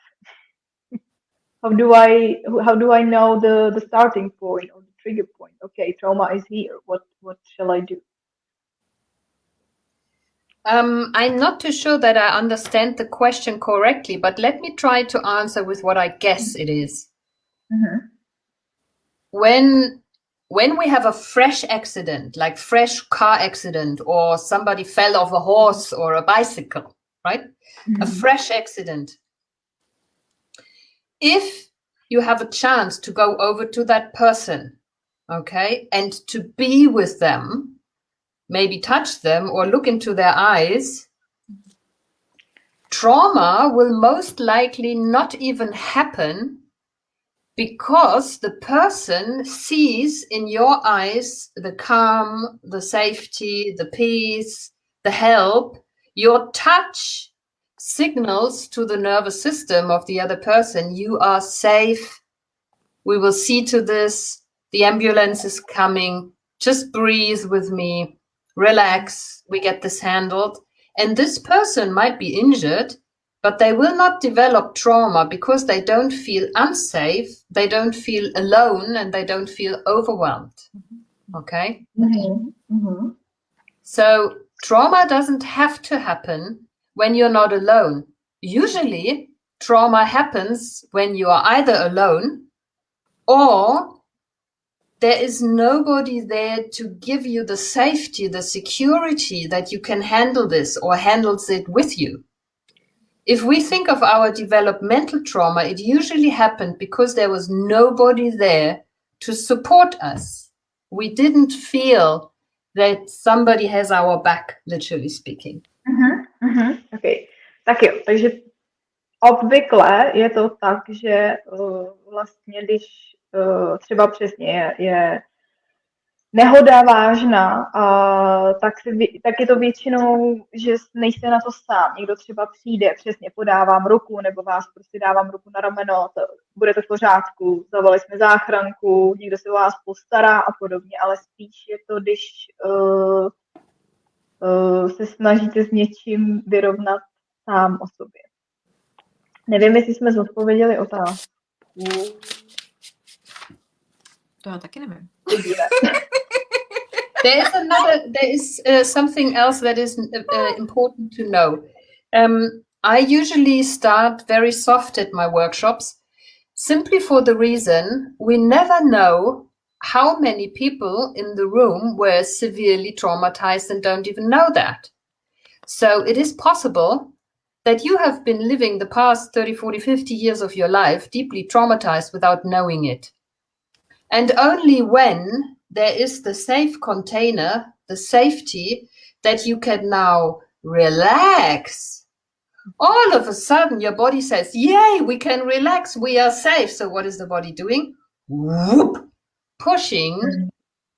How do I know the starting point or the trigger point? Okay, trauma is here. What shall I do? I'm not too sure that I understand the question correctly, but let me try to answer with what I guess it is. Mm-hmm. When we have a fresh accident, like fresh car accident, or somebody fell off a horse or a bicycle, right? Mm-hmm. A fresh accident. If you have a chance to go over to that person, okay, and to be with them, maybe touch them or look into their eyes, trauma will most likely not even happen because the person sees in your eyes the calm, the safety, the peace, the help. Your touch signals to the nervous system of the other person, you are safe, we will see to this, the ambulance is coming, just breathe with me, relax, we get this handled. And this person might be injured, but they will not develop trauma because they don't feel unsafe, they don't feel alone, and they don't feel overwhelmed. Okay? Mm-hmm. Mm-hmm. So trauma doesn't have to happen when you're not alone. Usually, trauma happens when you are either alone or there is nobody there to give you the safety, the security that you can handle this or handles it with you. If we think of our developmental trauma, it usually happened because there was nobody there to support us. We didn't feel that somebody has our back, literally speaking. Okay. Tak jo, takže obvykle je to tak, že vlastně když třeba přesně je nehoda vážná, tak je to většinou, že nejste na to sám. Někdo třeba přijde, přesně podávám ruku, nebo vás prostě dávám ruku na rameno, bude to v pořádku, zavolali jsme záchranku, někdo se o vás postará a podobně, ale spíš je to, když se snažíte s něčím vyrovnat sám o sobě. Nevím, jestli jsme zodpověděli otázku. To já taky nevím. There is something else that is important to know. I usually start very soft at my workshops, simply for the reason we never know how many people in the room were severely traumatized and don't even know that. So it is possible that you have been living the past 30, 40, 50 years of your life deeply traumatized without knowing it. And only when there is the safe container, the safety, that you can now relax, all of a sudden your body says, yay, we can relax, we are safe. So what is the body doing? Whoop, pushing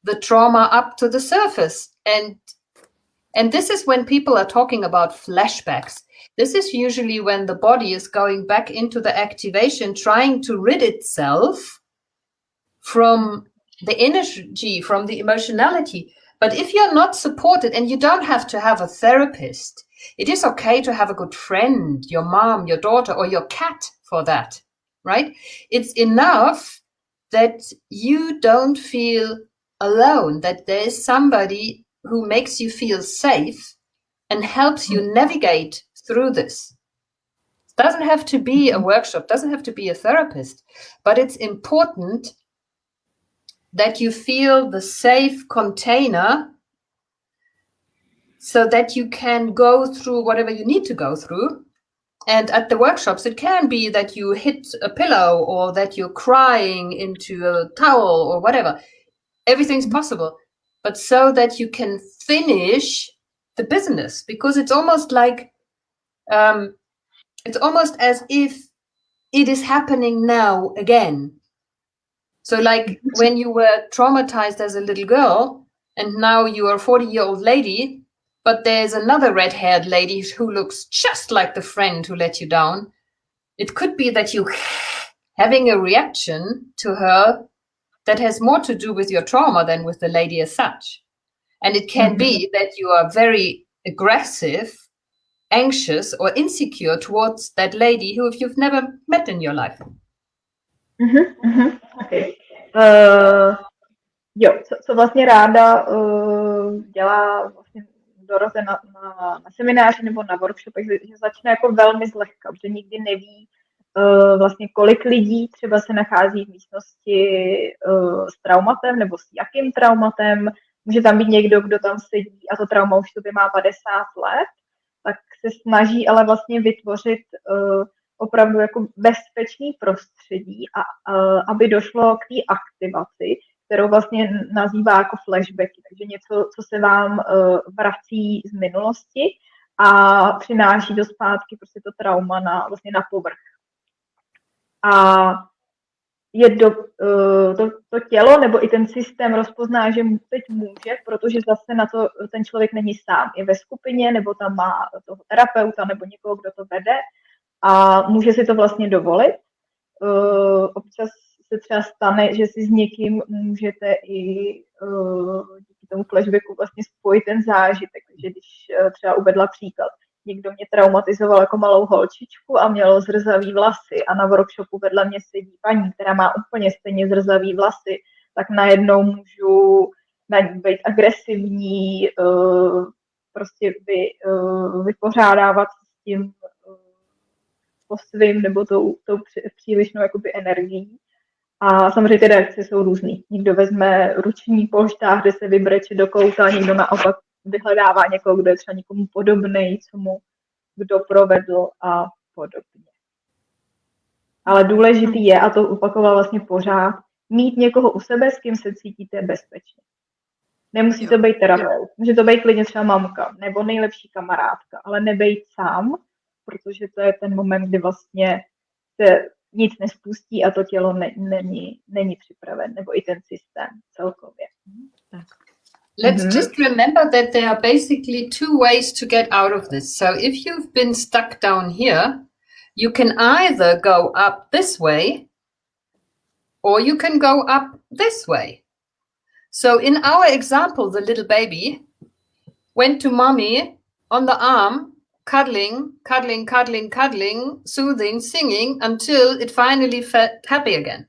the trauma up to the surface. And this is when people are talking about flashbacks. This is usually when the body is going back into the activation, trying to rid itself from the energy, from the emotionality. But if you're not supported, and you don't have to have a therapist, it is okay to have a good friend, your mom, your daughter, or your cat for that, right? It's enough that you don't feel alone, that there is somebody who makes you feel safe and helps you navigate through this. It doesn't have to be a workshop, doesn't have to be a therapist, but it's important that you feel the safe container so that you can go through whatever you need to go through. And at the workshops, it can be that you hit a pillow or that you're crying into a towel or whatever. Everything's possible, but so that you can finish the business, because it's almost like, it's almost as if it is happening now again. So like when you were traumatized as a little girl and now you are a 40-year-old lady, but there's another red-haired lady who looks just like the friend who let you down. It could be that you having a reaction to her that has more to do with your trauma than with the lady as such. And it can be that you are very aggressive, anxious, or insecure towards that lady who you've never met in your life. Okay. Jo, co vlastně ráda dělá vlastně Dorothe na semináři nebo na workshopech, že začne jako velmi zlehka, protože nikdy neví vlastně kolik lidí třeba se nachází v místnosti s traumatem nebo s jakým traumatem. Může tam být někdo, kdo tam sedí a to trauma už tobě má 50 let, tak se snaží ale vlastně vytvořit opravdu jako bezpečný prostředí a aby došlo k té aktivaci, kterou vlastně nazývá jako flashbacky, takže něco, co se vám vrací z minulosti a přináší do zpátky prostě to trauma vlastně na povrch. A to tělo nebo i ten systém rozpozná, že teď může, protože zase na to ten člověk není sám. Je ve skupině nebo tam má toho terapeuta nebo někoho, kdo to vede a může si to vlastně dovolit. Občas se třeba stane, že si s někým můžete i díky tomu flashbacku vlastně spojit ten zážitek. Takže když třeba uvedla příklad, někdo mě traumatizoval jako malou holčičku a měl zrzavý vlasy a na workshopu vedle mě sedí paní, která má úplně stejně zrzavý vlasy, tak najednou můžu na ní být agresivní, prostě vypořádávat s tím po svým nebo tou přílišnou jakoby energií. A samozřejmě ty reakce jsou různý. Někdo vezme ruční polštář, kde se vybreče do kouta, někdo naopak vyhledává někoho, kdo je třeba někomu podobnej, co mu kdo provedl a podobně. Ale důležitý je, a to opakoval vlastně pořád, mít někoho u sebe, s kým se cítíte bezpečně. Nemusí to být terapeut, může to být klidně třeba mamka nebo nejlepší kamarádka, ale nebejt sám, protože to je ten moment, kdy vlastně se nic nespustí a to tělo není připraven, nebo i ten systém celkově. Let's just remember that there are basically two ways to get out of this. So if you've been stuck down here, you can either go up this way or you can go up this way. So in our example, the little baby went to mommy on the arm, cuddling, cuddling, cuddling, cuddling, soothing, singing until it finally felt happy again.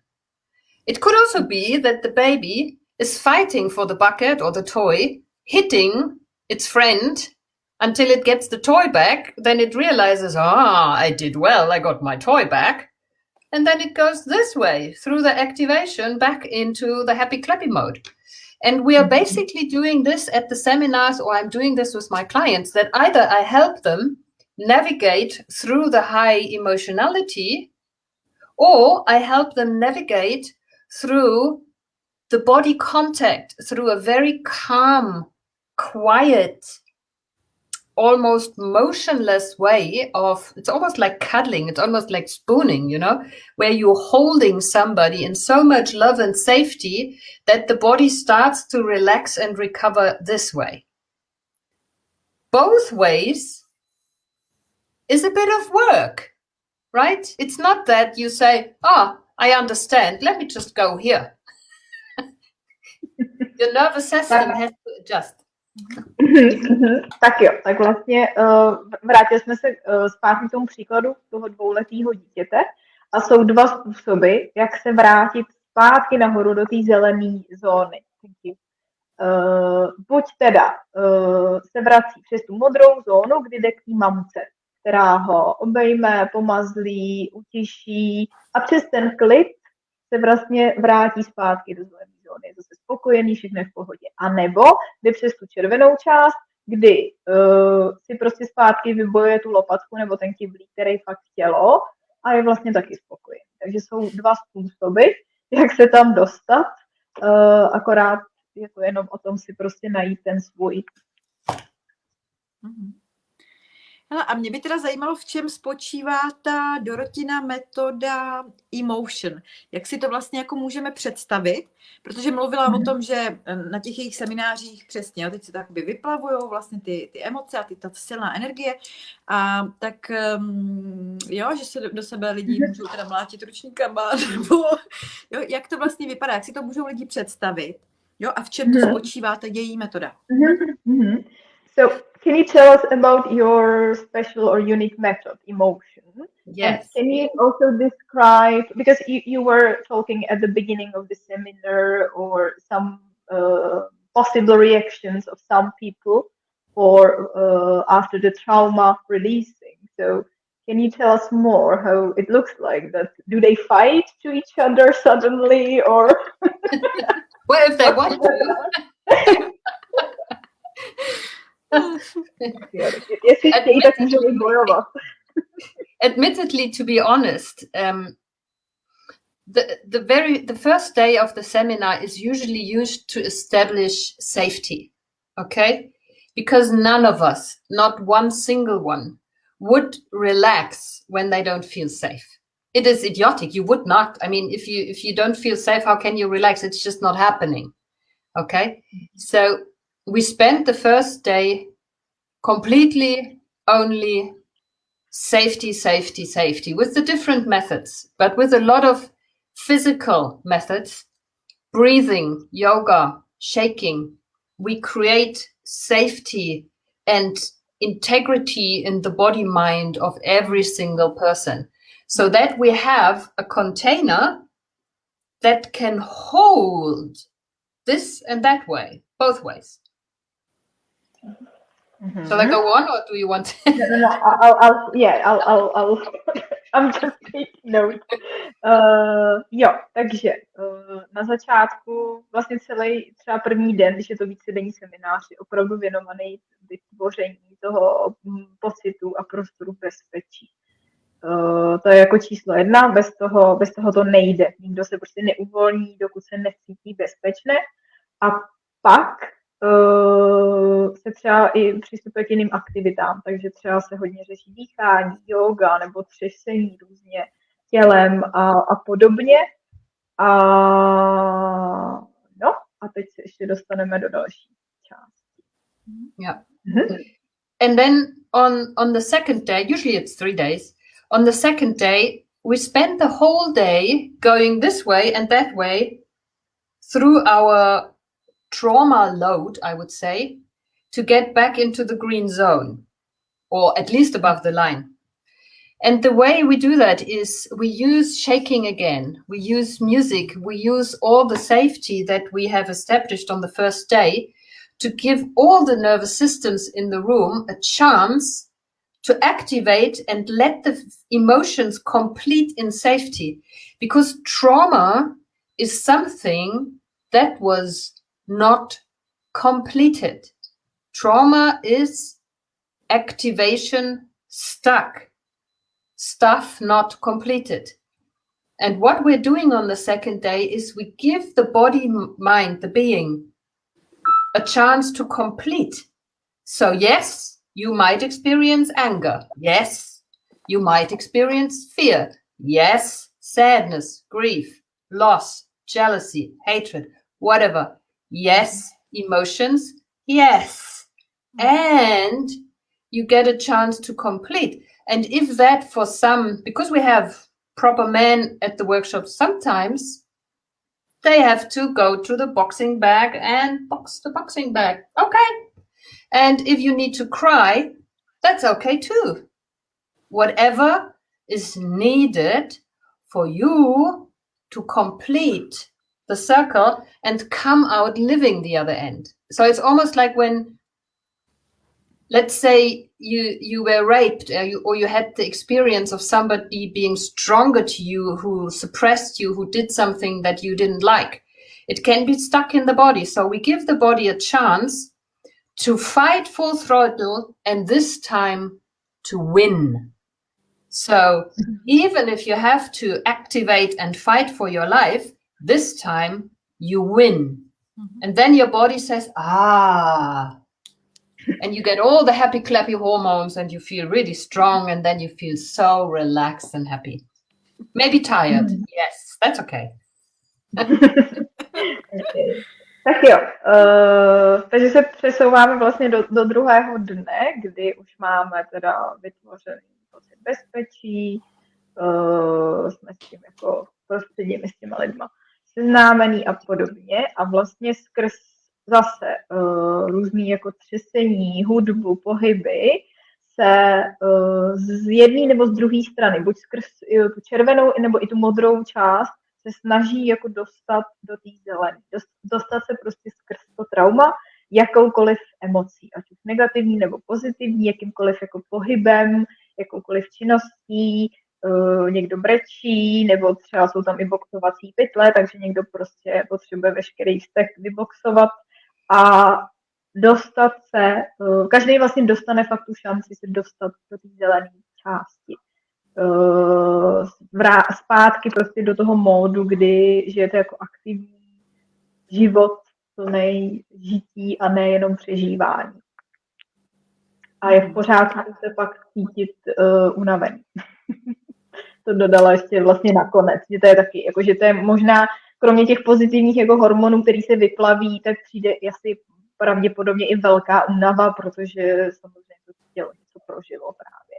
It could also be that the baby is fighting for the bucket or the toy, hitting its friend until it gets the toy back. Then it realizes, I did well, I got my toy back. And then it goes this way through the activation back into the happy clappy mode. And we are basically doing this at the seminars, or I'm doing this with my clients, that either I help them navigate through the high emotionality, or I help them navigate through the body contact, through a very calm, quiet, almost motionless way of, it's almost like cuddling, it's almost like spooning, where you're holding somebody in so much love and safety that the body starts to relax and recover this way. Both ways is a bit of work, right? It's not that you say, I understand, let me just go here. Your nervous system has to adjust. Tak jo, tak vlastně vrátili jsme se zpátky k tomu příkladu toho 2letého dítěte a jsou dva způsoby, jak se vrátit zpátky nahoru do té zelené zóny. Buď teda se vrací přes tu modrou zónu, kdy jde k té mamce, která ho obejme, pomazlí, utiší a přes ten klid se vlastně vrátí zpátky do zelené zóny. Je zase spokojený, všechno je v pohodě. A nebo jde přes tu červenou část, kdy si prostě zpátky vybojuje tu lopatku nebo ten kyblík, který fakt chtělo a je vlastně taky spokojený. Takže jsou dva způsoby, jak se tam dostat, akorát je to jenom o tom si prostě najít ten svůj. Hele, a mě by teda zajímalo, v čem spočívá ta Dorotina metoda emotion. Jak si to vlastně jako můžeme představit? Protože mluvila o tom, že na těch jejich seminářích přesně, teď se tak vyplavujou vlastně ty emoce a ta silná energie. A tak jo, že se do sebe lidi můžou teda mlátit ručníkama, nebo jo, jak to vlastně vypadá, jak si to můžou lidi představit? Jo, a v čem to spočívá ta její metoda? So, can you tell us about your special or unique method, emotion? Yes. And can you also describe, because you were talking at the beginning of the seminar, or some possible reactions of some people, or after the trauma releasing. So, can you tell us more how it looks like? That do they fight to each other suddenly, or? Well, if they want to. Admittedly, to be honest, the first day of the seminar is usually used to establish safety, okay? Because none of us, not one single one, would relax when they don't feel safe. It is idiotic. You would not. I mean, if you don't feel safe, how can you relax? It's just not happening, okay? So we spent the first day completely only safety with the different methods, but with a lot of physical methods, breathing, yoga, shaking. We create safety and integrity in the body mind of every single person, so that we have a container that can hold this and that way, both ways. Shall I go on, or do you want to? No, I'll I'm just taking notes. Jo, takže na začátku vlastně celý třeba první den, když je to vícedenní seminář, je opravdu věnovaný vytvoření toho pocitu a prostoru bezpečí. To je jako číslo 1, bez toho to nejde. Nikdo se prostě neuvolní, dokud se necítí bezpečné. A pak se třeba i přistupuje k jiným aktivitám, takže třeba se hodně řeší dýchání, yoga nebo třesení různě tělem a podobně. A teď se ještě dostaneme do další části. Yeah. And then on the second day, usually it's 3 days, on the second day, we spend the whole day going this way and that way through our trauma load, I would say, to get back into the green zone, or at least above the line. And the way we do that is we use shaking again, we use music, we use all the safety that we have established on the first day to give all the nervous systems in the room a chance to activate and let the emotions complete in safety. Because trauma is something that was not completed. Trauma is activation stuck, stuff not completed. And what we're doing on the second day is we give the body, mind, the being, a chance to complete. So yes, you might experience anger. Yes, you might experience fear. Yes, sadness, grief, loss, jealousy, hatred, whatever. Yes, emotions. Yes. And you get a chance to complete. And if that for some, because we have proper men at the workshop, sometimes they have to go to the boxing bag and box the boxing bag. Okay. And if you need to cry, that's okay too. Whatever is needed for you to complete the circle and come out living the other end. So it's almost like when, let's say you were raped, or you had the experience of somebody being stronger to you, who suppressed you, who did something that you didn't like. It can be stuck in the body. So we give the body a chance to fight full throttle, and this time to win. So even if you have to activate and fight for your life, this time you win. And then your body says, And you get all the happy clappy hormones and you feel really strong, and then you feel so relaxed and happy. Maybe tired. Yes, that's okay. Okay. Tak jo, takže se přesouváme vlastně do druhého dne, kdy už máme teda vytvořený pocit bezpečí, jsme s tím jako prostředím, s těma lidma seznámení a podobně, a vlastně skrz zase různý jako třesení, hudbu, pohyby se z jedné nebo z druhé strany, buď skrz tu červenou nebo i tu modrou část, se snaží jako dostat do té zelené, dostat se prostě skrz to trauma jakoukoliv emocí, ať už negativní nebo pozitivní, jakýmkoliv jako pohybem, jakoukoliv činností, někdo brečí, nebo třeba jsou tam i boxovací pytle, takže někdo prostě potřebuje veškerý vztah vyboxovat a dostat se, každý vlastně dostane fakt tu šanci se dostat do té zelené části. Zpátky prostě do toho módu, kdy žijete jako aktivní život, plnej žití a nejenom přežívání. A je v pořádku se pak cítit unavený. To dodala ještě vlastně nakonec, že to je taky, jako, že to je možná, kromě těch pozitivních jako hormonů, který se vyplaví, tak přijde asi pravděpodobně i velká únava, protože samozřejmě to tělo něco prožilo právě.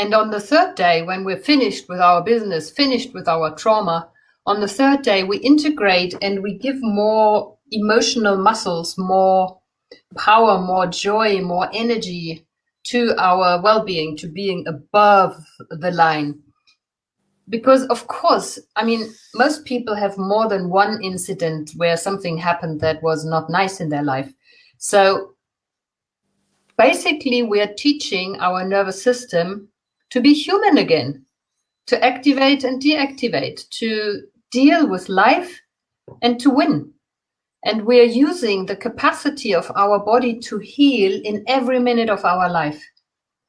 And on the third day, when we're finished with our business, finished with our trauma, on the third day we integrate and we give more emotional muscles, more power, more joy, more energy to our well-being, to being above the line. Because of course, I mean, most people have more than one incident where something happened that was not nice in their life. So basically we are teaching our nervous system to be human again, to activate and deactivate, to deal with life and to win. And we are using the capacity of our body to heal in every minute of our life.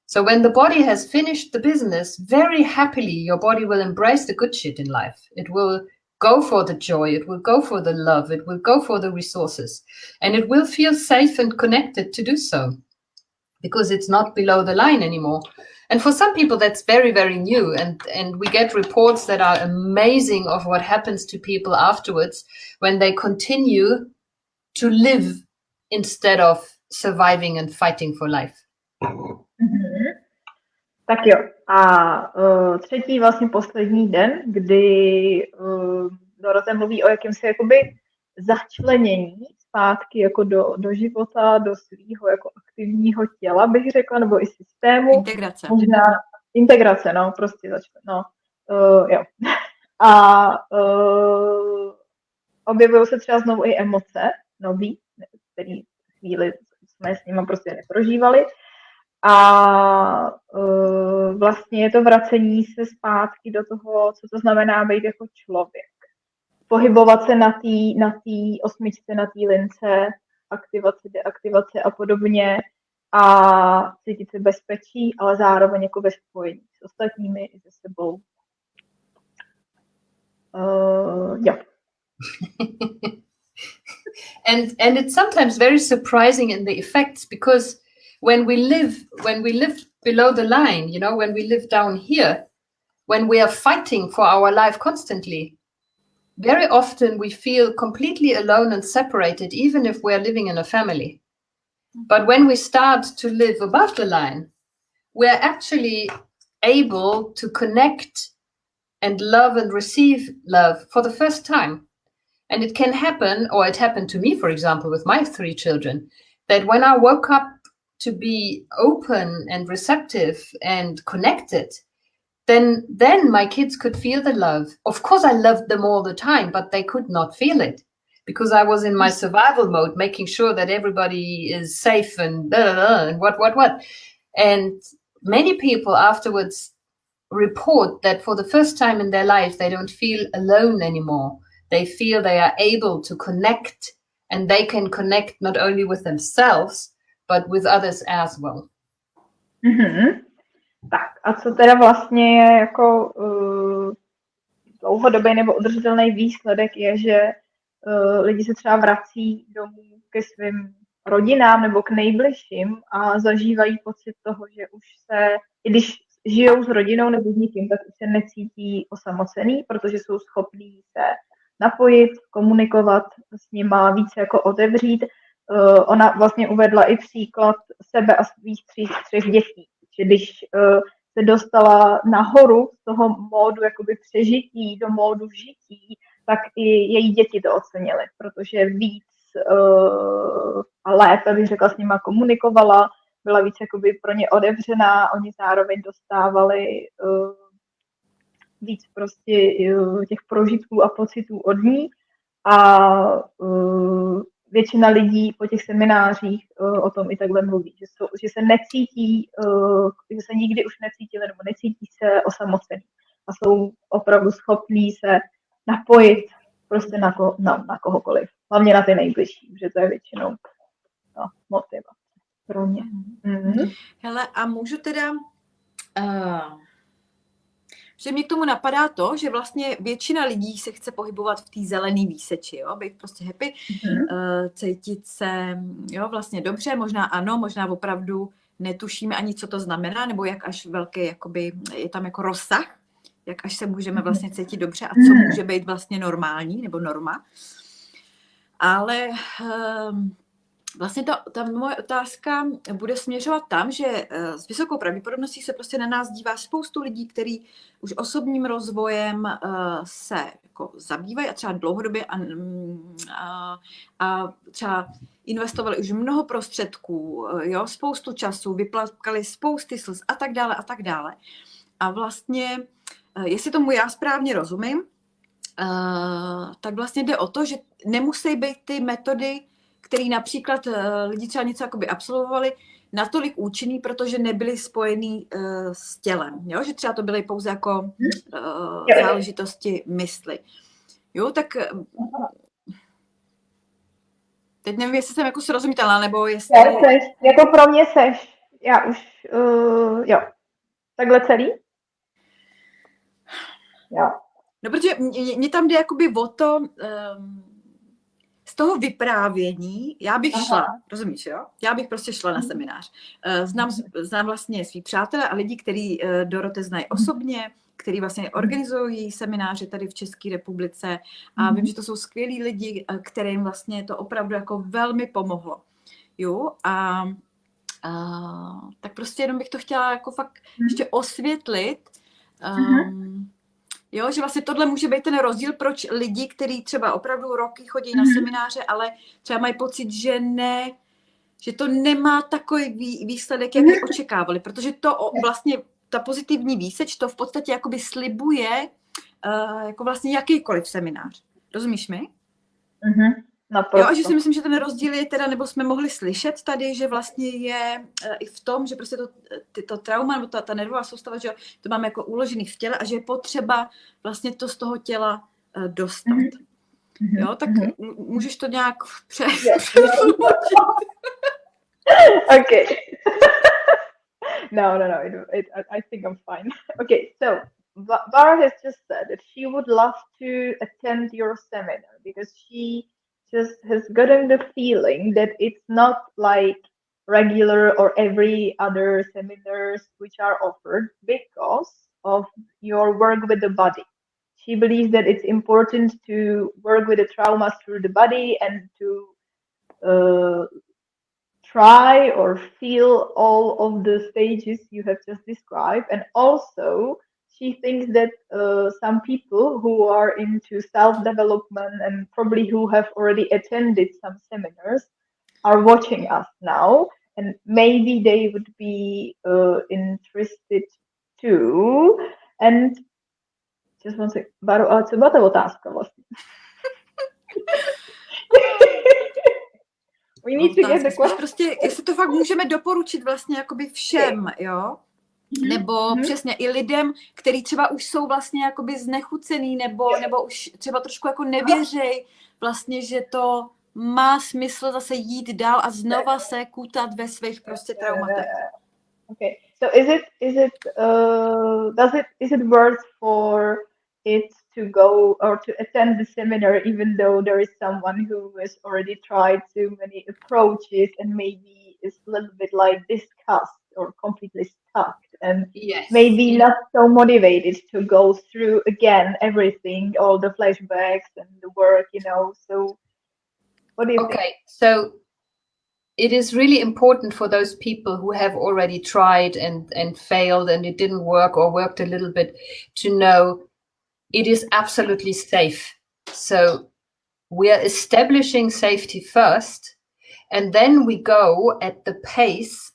So when the body has finished the business, very happily, your body will embrace the good shit in life. It will go for the joy, it will go for the love, it will go for the resources, and it will feel safe and connected to do so because it's not below the line anymore. And for some people, that's very, very new. And we get reports that are amazing of what happens to people afterwards when they continue to live instead of surviving and fighting for life. Mm-hmm. Tak jo. A třetí vlastně poslední den, kdy Dorothe mluví o jakýmsi jakoby začlenění zpátky jako do života, do svého jako aktivního těla, bych řekla, nebo i systému. Integrace. Možná integrace, no, prostě no, jo. A objevují se třeba znovu i emoce nový, který chvíli jsme s nimi prostě neprožívali. A vlastně je to vracení se zpátky do toho, co to znamená být jako člověk. Pohybovat se na té osmičce, na té lince, aktivace, deaktivace a podobně a cítit se bezpečí, ale zároveň jako ve spojení s ostatními i se sebou. Jo. And it's sometimes very surprising in the effects, because when we live below the line, you know, when we live down here, when we are fighting for our life constantly, very often we feel completely alone and separated, even if we're living in a family. But when we start to live above the line, we're actually able to connect and love and receive love for the first time. And it can happen, or it happened to me, for example, with my 3 children, that when I woke up to be open and receptive and connected, then my kids could feel the love. Of course, I loved them all the time, but they could not feel it because I was in my survival mode, making sure that everybody is safe and blah, blah, blah, and what. And many people afterwards report that for the first time in their life, they don't feel alone anymore. They feel they are able to connect, and they can connect not only with themselves, but with others as well. Mm-hmm. Tak a co teda vlastně je jako dlouhodobý nebo udržitelný výsledek je, že lidi se třeba vrací domů ke svým rodinám nebo k nejbližším a zažívají pocit toho, že už se, i když žijou s rodinou nebo s někým, tak už se necítí osamocený, protože jsou schopní se napojit, komunikovat s nima, více jako otevřít. Ona vlastně uvedla i příklad sebe a svých třech dětí, že když se dostala nahoru z toho módu jakoby přežití do módu žití, tak i její děti to ocenily, protože víc a lépe, bych řekla, s nima komunikovala, byla víc jakoby pro ně otevřená, oni zároveň dostávali víc prostě těch prožitků a pocitů od ní a většina lidí po těch seminářích o tom i takhle mluví, že se necítí, že se nikdy už necítili nebo necítí se osamocený a jsou opravdu schopní se napojit prostě na kohokoliv. Hlavně na ty nejbližší, že to je většinou motivace pro mě. Mm-hmm. Hele, a můžu teda... že mě k tomu napadá to, že vlastně většina lidí se chce pohybovat v té zelené výseči, jo, být prostě happy, cítit se, jo, vlastně dobře, možná ano, možná opravdu netušíme ani, co to znamená, nebo jak až velký, jakoby, je tam jako rozsah, jak až se můžeme vlastně cítit dobře a co může být vlastně normální, nebo norma. Ale vlastně ta moje otázka bude směřovat tam, že s vysokou pravděpodobností se prostě na nás dívá spoustu lidí, kteří už osobním rozvojem se jako zabývají a třeba dlouhodobě a třeba investovali už mnoho prostředků, jo, spoustu času, vyplakali spousty slz a tak dále a tak dále. A vlastně, jestli tomu já správně rozumím, tak vlastně jde o to, že nemusí být ty metody, který například lidi třeba něco jakoby absolvovali, natolik účinný, protože nebyly spojený s tělem. Jo? Že třeba to byly pouze jako záležitosti mysli. Jo, tak teď nevím, jestli jsem jako srozumitelná, nebo jestli... Jako pro mě seš. Já už, jo. Takhle celý? Jo. No, protože mě tam jde jakoby o to... z toho vyprávění, já bych šla, rozumíš, jo? Já bych prostě šla na seminář. Znám vlastně svý přátelé a lidi, který Dorothe znají osobně, který vlastně organizují semináře tady v České republice a vím, že to jsou skvělí lidi, kterým vlastně to opravdu jako velmi pomohlo. Jo? A tak prostě jenom bych to chtěla jako fakt ještě osvětlit, jo, že vlastně tohle může být ten rozdíl, proč lidi, kteří třeba opravdu roky chodí na semináře, ale třeba mají pocit, že ne, že to nemá takový výsledek, jaký očekávali, protože to vlastně, ta pozitivní výseč, to v podstatě jakoby slibuje jako vlastně jakýkoliv seminář. Rozumíš mi? Jo, a že si myslím, že ten rozdíl je teda, nebo jsme mohli slyšet tady, že vlastně je i v tom, že prostě to trauma, nebo ta nervová soustava, že to máme jako uložený v těle a že je potřeba vlastně to z toho těla dostat. Jo, tak můžeš to nějak přeslučit. Okay. No, I think I'm fine. Okay, so Bara has just said that she would love to attend your seminar because she just has gotten the feeling that it's not like regular or every other seminars which are offered because of your work with the body. She believes that it's important to work with the traumas through the body and to try or feel all of the stages you have just described. And also she thinks that some people who are into self-development and probably who have already attended some seminars are watching us now, and maybe they would be interested too. And just one second, Baro, ale co byla ta otázka vlastně? We need to get the question. Prostě, jestli to fakt můžeme doporučit vlastně jakoby všem, jo? Nebo přesně i lidem, kteří třeba už jsou vlastně jakoby znechucený, nebo už třeba trošku jako nevěřejí vlastně, že to má smysl zase jít dál a znova se kutat ve svých prostě traumatech. Okay. So is it worth for it to go or to attend the seminar, even though there is someone who has already tried too many approaches and maybe is a little bit like disgust or completely stuck and maybe not so motivated to go through again everything, all the flashbacks and the work, So what do you think? Okay, so it is really important for those people who have already tried and failed and it didn't work or worked a little bit to know it is absolutely safe. So we are establishing safety first, and then we go at the pace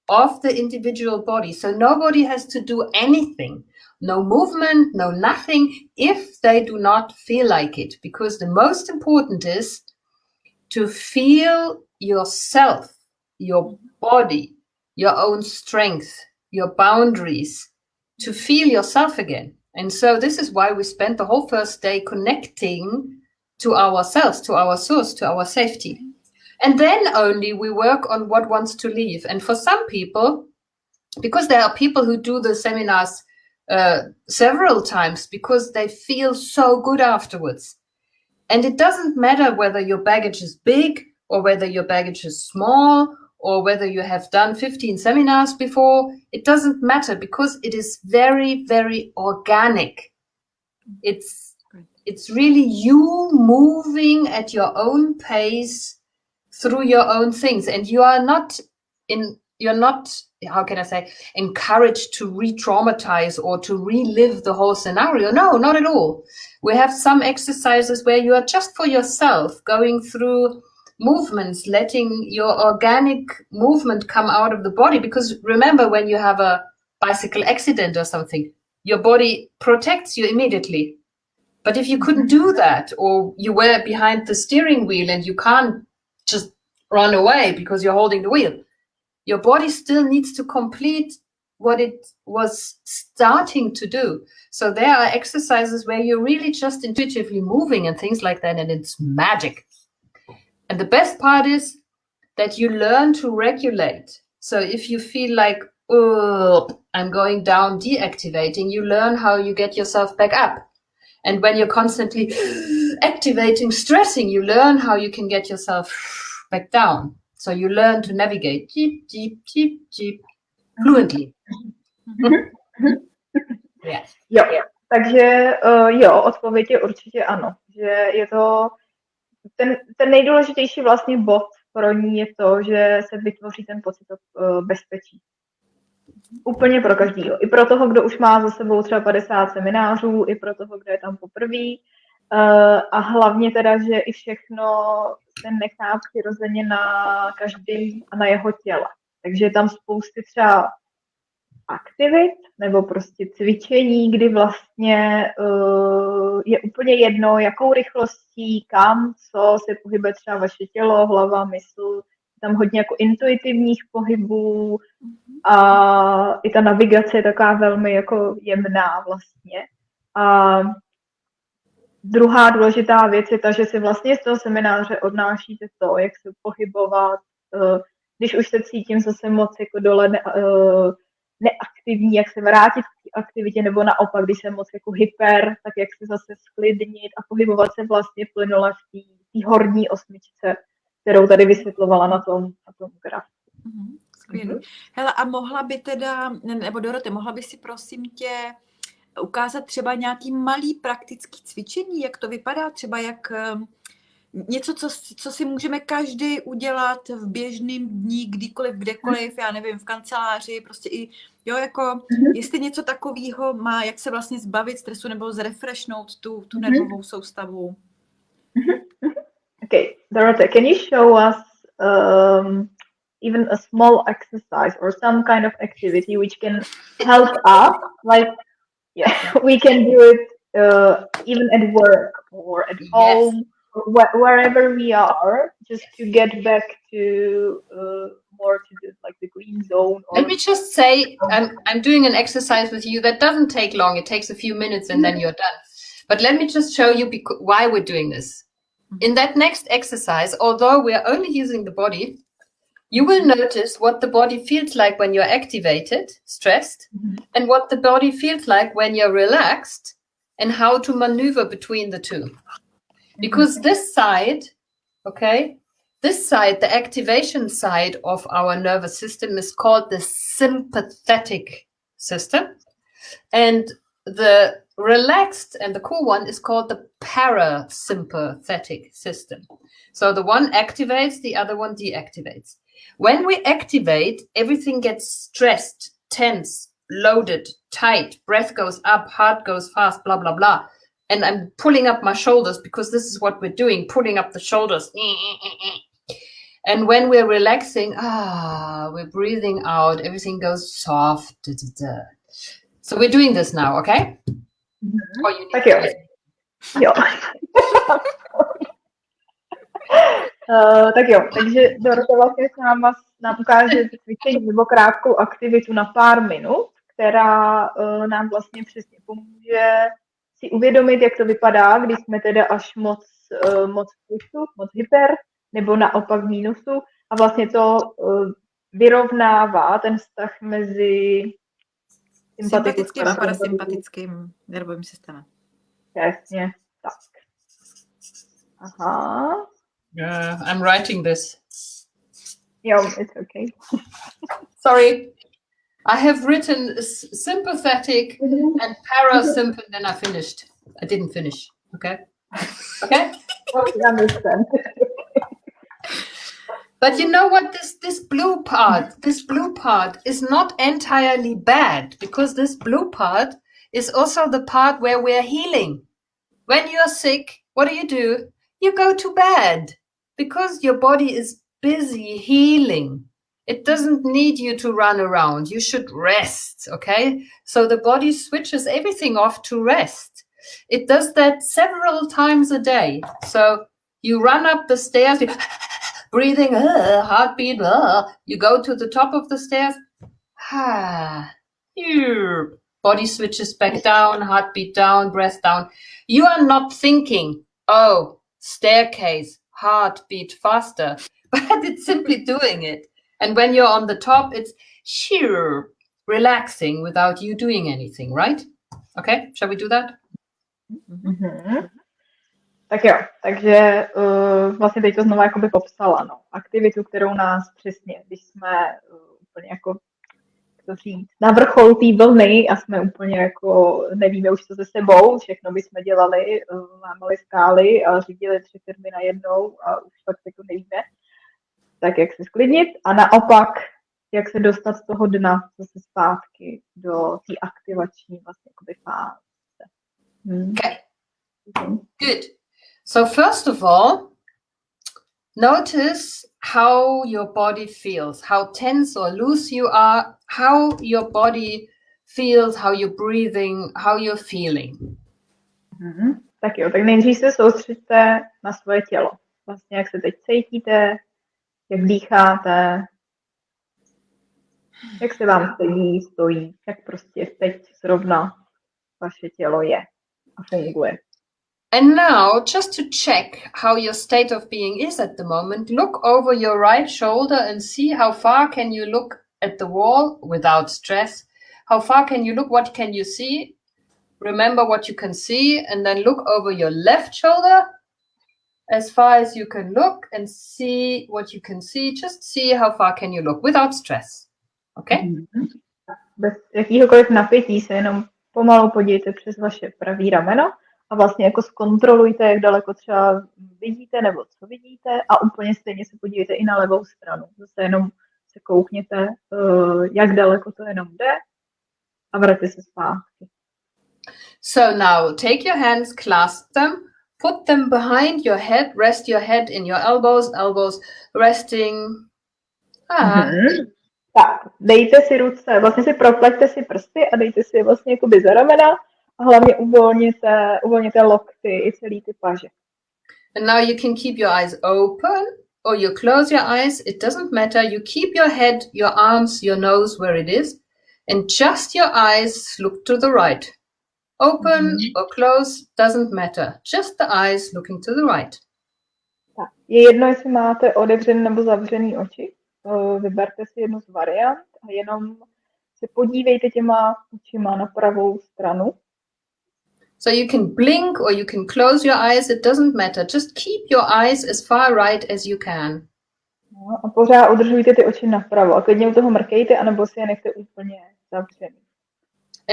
of the individual body. So nobody has to do anything, no movement, no nothing, if they do not feel like it. Because the most important is to feel yourself, your body, your own strength, your boundaries, to feel yourself again. And so this is why we spent the whole first day connecting to ourselves, to our source, to our safety. And then only we work on what wants to leave. And for some people, because there are people who do the seminars several times because they feel so good afterwards. And it doesn't matter whether your baggage is big or whether your baggage is small or whether you have done 15 seminars before. It doesn't matter because it is very, very organic. It's really you moving at your own pace through your own things. And you're not, how can I say, encouraged to re-traumatize or to relive the whole scenario. No, not at all. We have some exercises where you are just for yourself going through movements, letting your organic movement come out of the body. Because remember, when you have a bicycle accident or something, your body protects you immediately. But if you couldn't do that, or you were behind the steering wheel and you can't just run away because you're holding the wheel, your body still needs to complete what it was starting to do. So there are exercises where you're really just intuitively moving and things like that, and it's magic. And the best part is that you learn to regulate. So if you feel like, oh, I'm going down, deactivating, you learn how you get yourself back up. And when you're constantly activating, stressing, you learn how you can get yourself back down. So you learn to navigate deep, deep, deep, deep, fluently. Yeah. Jo, takže jo, odpověď je určitě ano. Že je to ten nejdůležitější vlastně bod pro ní je to, že se vytvoří ten pocit bezpečí. Úplně pro každýho. I pro toho, kdo už má za sebou třeba 50 seminářů, i pro toho, kdo je tam poprvé. A hlavně teda, že i všechno se nechá přirozeně na každém a na jeho těle. Takže je tam spousty třeba aktivit nebo prostě cvičení, kdy vlastně je úplně jedno, jakou rychlostí, kam, co se pohybuje třeba vaše tělo, hlava, mysl. Tam hodně jako intuitivních pohybů a i ta navigace je taková velmi jako jemná vlastně. A druhá důležitá věc je ta, že si vlastně z toho semináře odnášíte to, jak se pohybovat, když už se cítím zase moc jako dole neaktivní, jak se vrátit k té aktivitě, nebo naopak, když jsem moc jako hyper, tak jak se zase sklidnit a pohybovat se vlastně plynule v té horní osmičce, kterou tady vysvětlovala na tom grafu. Skvělý. Hele, a mohla by teda, nebo Dorothe, mohla by si prosím tě ukázat třeba nějaký malý praktický cvičení, jak to vypadá, třeba jak něco, co si můžeme každý udělat v běžným dní, kdykoliv, kdekoliv, já nevím, v kanceláři, prostě i, jo, jako, jestli něco takového má, jak se vlastně zbavit stresu nebo zrefreshnout tu nervovou soustavu. Okay, Dorothe, can you show us even a small exercise or some kind of activity which can help us, like, we can do it even at work or at home, wherever we are, just to get back to more to the green zone. Let me just say, I'm doing an exercise with you that doesn't take long. It takes a few minutes and then you're done. But let me just show you why we're doing this. In that next exercise, although we are only using the body, you will notice what the body feels like when you're activated, stressed, and what the body feels like when you're relaxed, and how to maneuver between the two. Because this side, okay, this side, the activation side of our nervous system is called the sympathetic system. And the relaxed and the cool one is called the parasympathetic system. So the one activates, the other one deactivates. When we activate, everything gets stressed, tense, loaded, tight, breath goes up, heart goes fast, blah, blah, blah. And I'm pulling up my shoulders because this is what we're doing, pulling up the shoulders. And when we're relaxing, we're breathing out, everything goes soft. Da, da, da. So we're doing this now, okay? Mm-hmm. Or you need Okay. Jo. Tak jo, takže Dorothe vlastně nám ukáže cvičení nebo krátkou aktivitu na pár minut, která nám vlastně přesně pomůže si uvědomit, jak to vypadá, když jsme teda až moc plusu, moc hyper, nebo naopak v mínusu. A vlastně to vyrovnává ten vztah mezi sympatickým a parasympatickým nervovým systémem. Jasně, tak. Aha. I'm writing this. Yeah, it's okay. Sorry. I have written sympathetic and parasympathetic, then I finished. I didn't finish. Okay? Okay? I understand. But you know what? This blue part is not entirely bad, because this blue part is also the part where we're healing. When you're sick, what do? You go to bed because your body is busy healing. It doesn't need you to run around. You should rest, okay? So the body switches everything off to rest. It does that several times a day. So you run up the stairs, breathing, heartbeat, you go to the top of the stairs, your body switches back down, heartbeat down, breath down. You are not thinking, oh, staircase, heartbeat faster, but it's simply doing it. And when you're on the top, it's sheer relaxing without you doing anything, right? Okay, shall we do that? Mm-hmm. Tak jo, takže vlastně teď to znovu jakoby popsala, no. Aktivitu, kterou nás přesně, když jsme úplně jako, co říct, na vrcholu té vlny a jsme úplně jako, nevíme už co se sebou, všechno bychom dělali, lámali skály a řídili 3 firmy najednou a už fakt jako nevíme, tak jak se sklidnit a naopak, jak se dostat z toho dna zase zpátky do té aktivační vlastně jakoby fáze. Okay. Good. So first of all, notice how your body feels, how tense or loose you are, how your body feels, how you're breathing, how you're feeling. Mm-hmm. Tak jo, tak nejdřív se soustřeďte na svoje tělo. Vlastně jak se teď cítíte, jak dýcháte, jak se vám sedí, stojí, jak prostě teď zrovna vaše tělo je a funguje. And now, just to check how your state of being is at the moment, look over your right shoulder and see how far can you look at the wall without stress. How far can you look? What can you see? Remember what you can see, and then look over your left shoulder as far as you can look and see what you can see. Just see how far can you look without stress. Okay? Bez jakýhokoliv napětí se jenom pomalu podívejte přes vaše pravý rameno a vlastně jako zkontrolujte, jak daleko třeba vidíte nebo co vidíte a úplně stejně se podívejte i na levou stranu. Zase jenom se koukněte, jak daleko to jenom jde a vraťte se zpátky. So now take your hands, clasp them, put them behind your head, rest your head in your elbows resting. Tak, dejte si ruce, vlastně si propleťte si prsty a dejte si je vlastně jakoby za ramena a hlavně uvolněte lokty i celý ty paže. And now you can keep your eyes open or you close your eyes, it doesn't matter. You keep your head, your arms, your nose where it is, and just your eyes look to the right. Open or close, doesn't matter. Just the eyes looking to the right. Tak, je jedno, jestli máte otevřený nebo zavřený oči. Vyberte si jednu z variant a jenom se podívejte těma očima na pravou stranu. So you can blink or you can close your eyes, it doesn't matter. Just keep your eyes as far right as you can. No, a pořád udržujte ty oči napravo a klidně u toho mrkejte, anebo si je nechte úplně zavřený.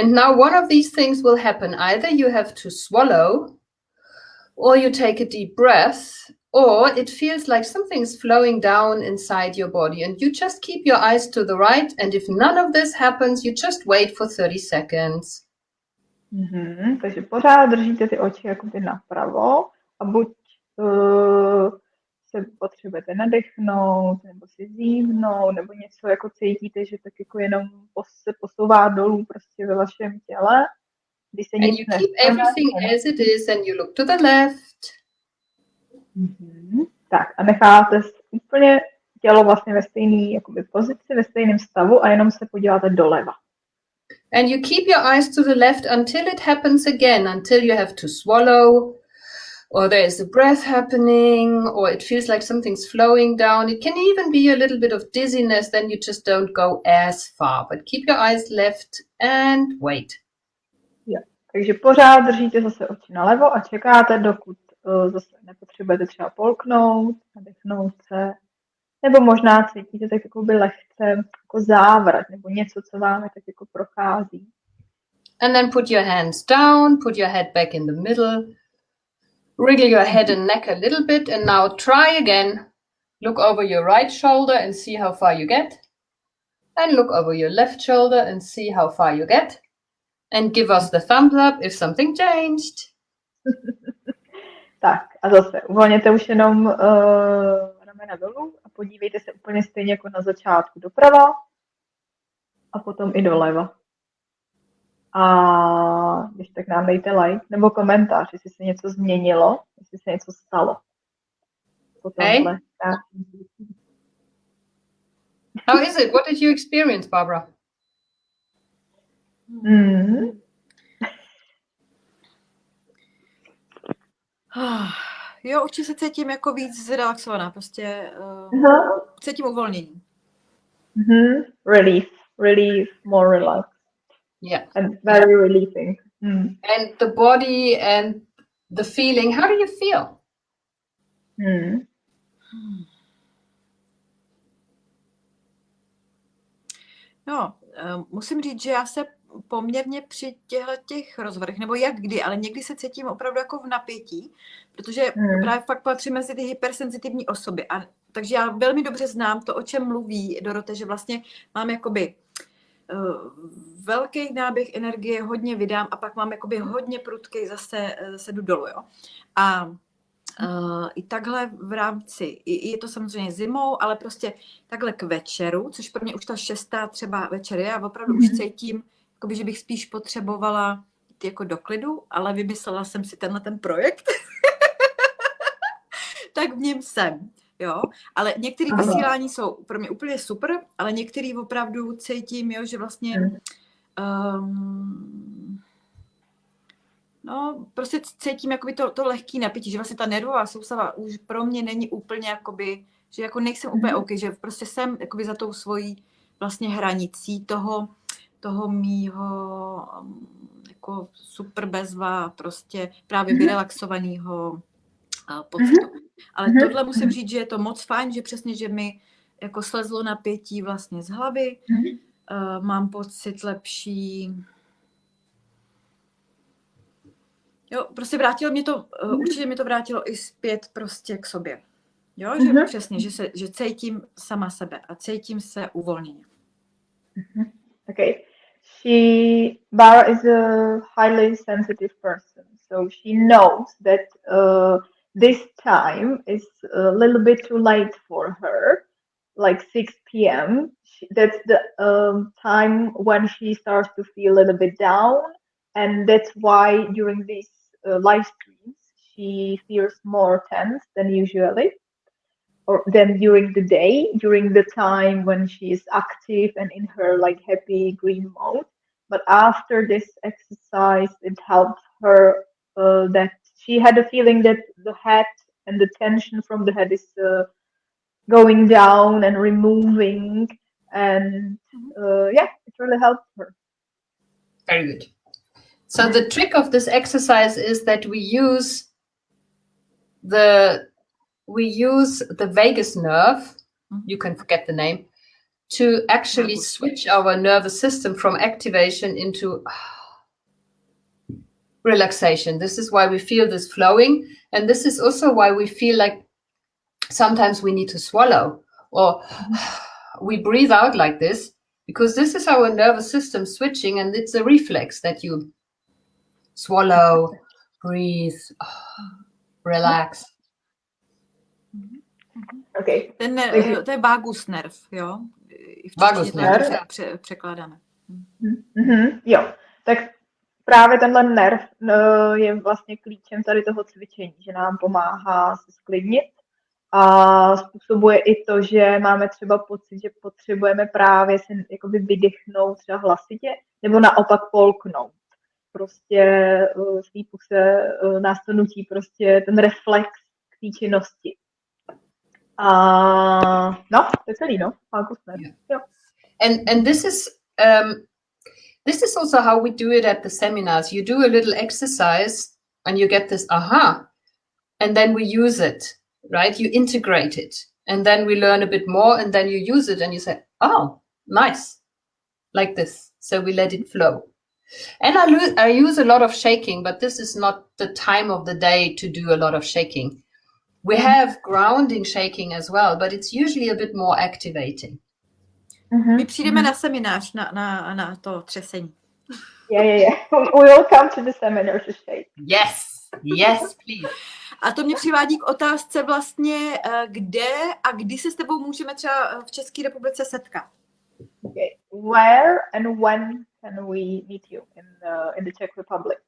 And now one of these things will happen. Either you have to swallow, or you take a deep breath, or it feels like something's flowing down inside your body. And you just keep your eyes to the right, and if none of this happens, you just wait for 30 seconds. Takže pořád držíte ty oči jakoby napravo a buď se potřebujete nadechnout, nebo si zívnout, nebo něco jako cítíte, že tak jako jenom se posouvá dolů prostě ve vašem těle. Když se nic And you keep everything as it is and you look to the left. Tak a necháte úplně tělo vlastně ve stejné jakoby pozici, ve stejném stavu a jenom se podíváte doleva. And you keep your eyes to the left until it happens again, until you have to swallow, or there is a breath happening, or it feels like something's flowing down. It can even be a little bit of dizziness, then you just don't go as far. But keep your eyes left and wait. Jo. Takže pořád držíte zase oči nalevo a čekáte, dokud zase nepotřebujete třeba polknout, nadechnout se, nebo možná cítíte tak jako by lehce jako závrat, nebo něco, co vám tak jako prochází. And then put your hands down, put your head back in the middle, wriggle your head and neck a little bit, and now try again. Look over your right shoulder and see how far you get. And look over your left shoulder and see how far you get. And give us the thumbs up if something changed. Tak a zase uvolněte už jenom ramena dolů a podívejte se úplně stejně jako na začátku doprava a potom i doleva. A když tak nám dejte like nebo komentář, jestli se něco změnilo, jestli se něco stalo. Hey. How is it? What did you experience, Barbara? Jo, určitě se cítím jako víc zrelaxovaná, prostě cítím uvolnění. Relief, more relaxed. Yeah. And very relieving. And the body and the feeling, how do you feel? No, musím říct, že já se poměrně při těch rozhovorech, nebo jak kdy, ale někdy se cítím opravdu jako v napětí, protože právě fakt patří mezi ty hypersenzitivní osoby. A takže já velmi dobře znám to, o čem mluví Dorothe, že vlastně mám jakoby velký náběh energie, hodně vydám a pak mám jakoby hodně prudkej, zase jdu dolů, jo. A i takhle v rámci, je to samozřejmě zimou, ale prostě takhle k večeru, což pro mě už ta 6. třeba večer je, a opravdu už cítím, jakoby, že bych spíš potřebovala jít jako do klidu, ale vymyslela jsem si ten projekt. Tak v něm jsem, jo. Ale některé vysílání jsou pro mě úplně super, ale některé opravdu cítím, jo, že vlastně no, prostě cítím jakoby to lehký napětí, že vlastně ta nervová soustava už pro mě není úplně jakoby, že jako nejsem úplně OK, že prostě jsem jakoby za tou svojí vlastně hranicí toho mýho jako super bezva, prostě právě vyrelaxovaného pocitu. Ale tohle musím říct, že je to moc fajn, že přesně, že mi jako slezlo napětí vlastně z hlavy, mám pocit lepší. Jo, prostě vrátilo mě to, určitě mi to vrátilo i zpět prostě k sobě. Jo, že přesně, že cítím sama sebe a cítím se uvolněně. Okay. Bara is a highly sensitive person, so she knows that this time is a little bit too late for her, like 6 p.m. That's the time when she starts to feel a little bit down, and that's why during these live streams she feels more tense than usually, or than during the day, during the time when she is active and in her like happy green mode. But after this exercise, it helped her that she had a feeling that the head and the tension from the head is going down and removing, and yeah, it really helped her. Very good. So the trick of this exercise is that we use the vagus nerve, you can forget the name, to actually switch our nervous system from activation into relaxation. This is why we feel this flowing, and this is also why we feel like sometimes we need to swallow, or we breathe out like this, because this is our nervous system switching, and it's a reflex that you swallow, breathe, relax. Okay. To je vagus nerv, jo? Vagus nerv. Překládáme. Jo, tak právě tenhle nerv je vlastně klíčem tady toho cvičení, že nám pomáhá se sklidnit a způsobuje i to, že máme třeba pocit, že potřebujeme právě se jakoby vydechnout třeba hlasitě, nebo naopak polknout. Prostě svý puse nás to nutí, prostě ten reflex k té činnosti. No, to je celý, no. Yeah. And this is also how we do it at the seminars. You do a little exercise and you get this aha, and then we use it, right? You integrate it, and then we learn a bit more, and then you use it and you say, oh, nice, like this. So we let it flow. And I use a lot of shaking, but this is not the time of the day to do a lot of shaking. We have grounding shaking as well, but it's usually a bit more activating. My přijdeme na seminář, na to třesení. Yeah. We will come to the seminar to shake. Yes, please. A to mě přivádí k otázce vlastně, kde a kdy se s tebou můžeme třeba v České republice setkat. Okay. Where and when can we meet you in the Czech Republic?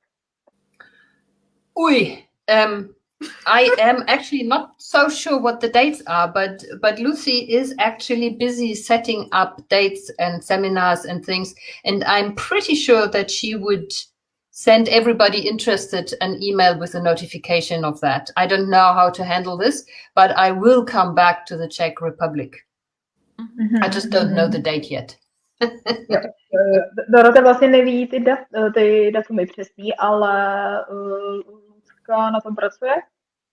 I am actually not so sure what the dates are, but Lucy is actually busy setting up dates and seminars and things, and I'm pretty sure that she would send everybody interested an email with a notification of that. I don't know how to handle this, but I will come back to the Czech Republic. I just don't know the date yet. Dorothe vlastně neví ty datumy přesný, ale Lucka na tom pracuje.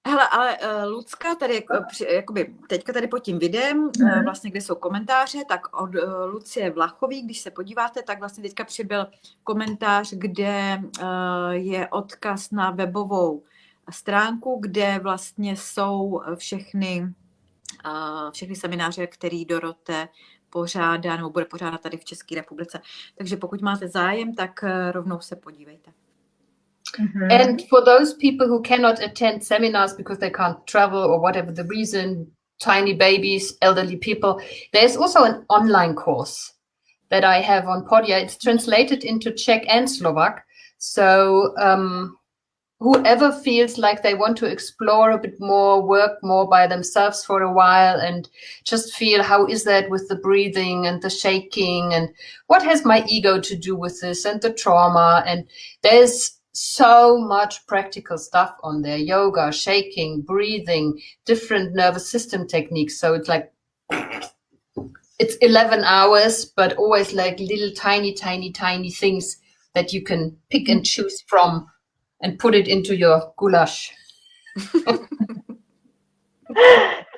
Hele, ale Lucka tady, jakoby teďka tady pod tím videem, vlastně, kde jsou komentáře, tak od Lucie Vlachový, když se podíváte, tak vlastně teďka přibyl komentář, kde je odkaz na webovou stránku, kde vlastně jsou všechny semináře, který Dorothe pořádá nebo bude pořádat tady v České republice. Takže pokud máte zájem, tak rovnou se podívejte. And for those people who cannot attend seminars because they can't travel or whatever the reason, tiny babies, elderly people, there's also an online course that I have on Podia. It's translated into Czech and Slovak. So whoever feels like they want to explore a bit more, work more by themselves for a while and just feel how is that with the breathing and the shaking and what has my ego to do with this and the trauma, and there's so much practical stuff on there: yoga, shaking, breathing, different nervous system techniques. So it's like it's 11 hours, but always like little tiny things that you can pick and choose from and put it into your goulash.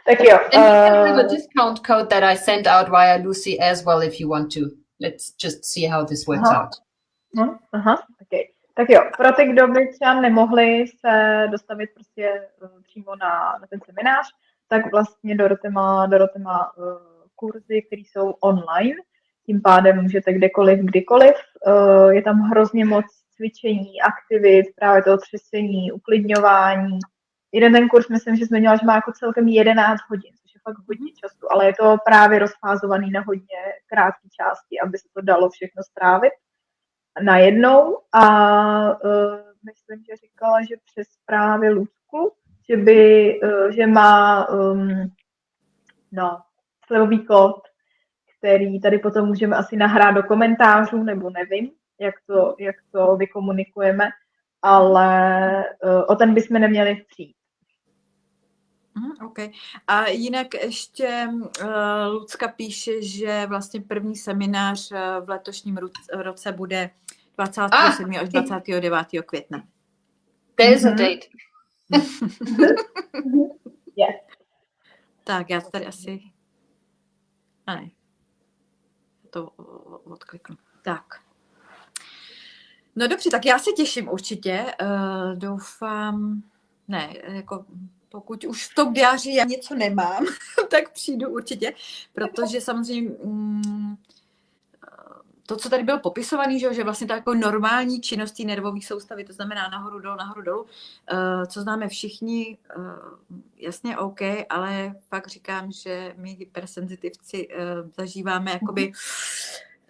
Thank you. And you can have a discount code that I sent out via Lucy as well if you want to. Let's just see how this works out. Okay. Tak jo, pro ty, kdo by třeba nemohli se dostavit prostě přímo na ten seminář, tak vlastně Dorothe má kurzy, které jsou online, tím pádem můžete kdekoliv, kdykoliv. Je tam hrozně moc cvičení, aktivit, právě toho třesení, uklidňování. Jeden ten kurz, myslím, že zmiňovala, že má jako celkem 11 hodin, což je fakt hodně času, ale je to právě rozfázovaný na hodně krátké části, aby se to dalo všechno strávit najednou. A myslím, že říkala, že přes právě Lucku, že má slevový kód, který tady potom můžeme asi nahrát do komentářů, nebo nevím, jak to vykomunikujeme, ale o ten bychom neměli přijít. Okay. A jinak ještě Lucka píše, že vlastně první seminář v letošním roce bude 27. až 29. května. There's a date. Yes. Tak, já to tady asi... A ne. To odkliknu. Tak. No dobře, tak já se těším určitě. Doufám... Ne, jako pokud už v tom diáři já něco nemám, tak přijdu určitě, protože samozřejmě to, co tady bylo popisované, že vlastně to jako normální činnost té nervové soustavy, to znamená nahoru dolů, co známe všichni, jasně OK, ale pak říkám, že my hypersenzitivci zažíváme jakoby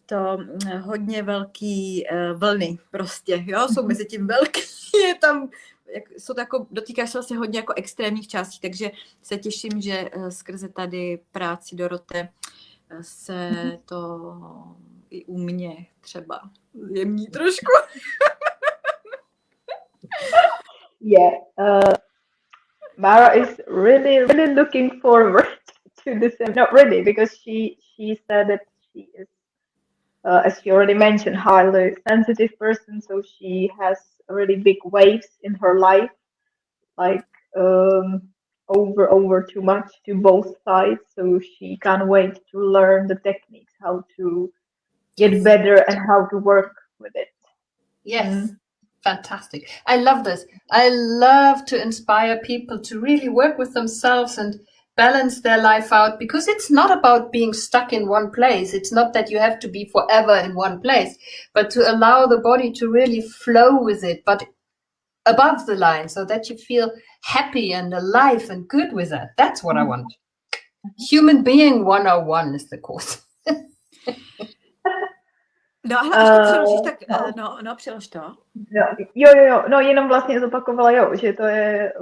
to hodně velký vlny prostě, jo, jsou mezi tím velký, je tam, jsou to jako, dotýkáš se vlastně hodně jako extrémních částí, takže se těším, že skrze tady práci Dorothe se to i u mě třeba zjemní trošku. Yeah, Mara is really looking forward to this. Not really, because she said that she is, as she already mentioned, highly sensitive person, so she has really big waves in her life, like over too much to both sides. So she can't wait to learn the techniques, how to get better and how to work with it. Yes. Fantastic. I love this. I love to inspire people to really work with themselves and balance their life out, because it's not about being stuck in one place. It's not that you have to be forever in one place, but to allow the body to really flow with it, but above the line, so that you feel happy and alive and good with that. That's what I want. Human Being 101 is the course. No, ale až to přeložíš, tak přelož to. Jo, no jenom vlastně zopakovala, jo, že to je,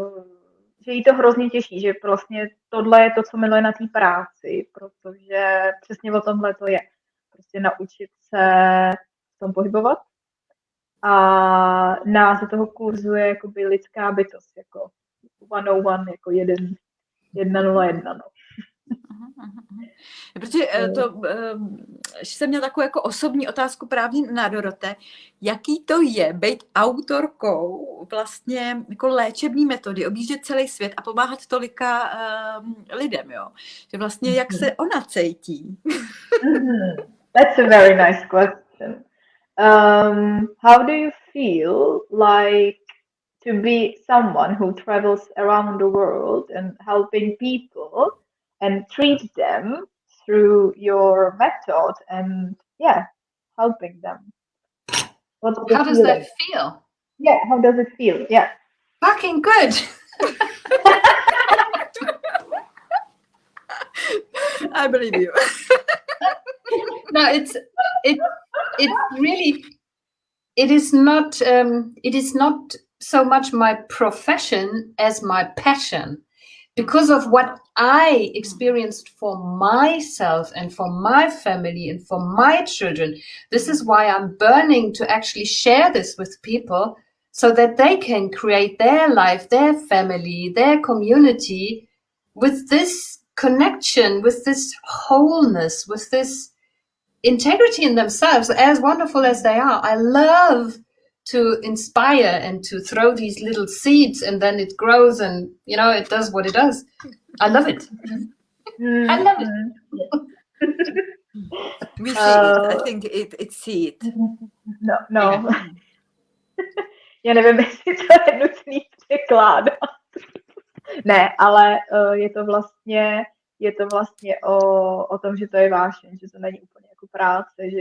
že jí to hrozně těší, že vlastně tohle je to, co miluje na té práci, protože přesně o tomhle to je. Prostě naučit se v tom pohybovat. A název toho kurzu je jakoby lidská bytost, jako 101, jako 101, no. Protože to, jsem měla takovou jako osobní otázku právě na Dorothe, jaký to je být autorkou vlastně jako léčebný metody, objíždět celý svět a pomáhat tolika lidem, jo? Že vlastně jak se ona cítí? That's a very nice question. How do you feel like to be someone who travels around the world and helping people and treat them through your method and helping them? How does that feel? Yeah, how does it feel? Yeah. Fucking good. I believe you. No, it really, it is not so much my profession as my passion. Because of what I experienced for myself and for my family and for my children, this is why I'm burning to actually share this with people so that they can create their life, their family, their community with this connection, with this wholeness, with this integrity in themselves, as wonderful as they are. I love to inspire and to throw these little seeds, and then it grows and, you know, it does what it does. I love it. I love it. We see it. I think it's see it. No. Já nevím, jestli to je nutný překládat. Ne, ale je to vlastně o tom, že to je vášeň, že to není úplně jako práce, že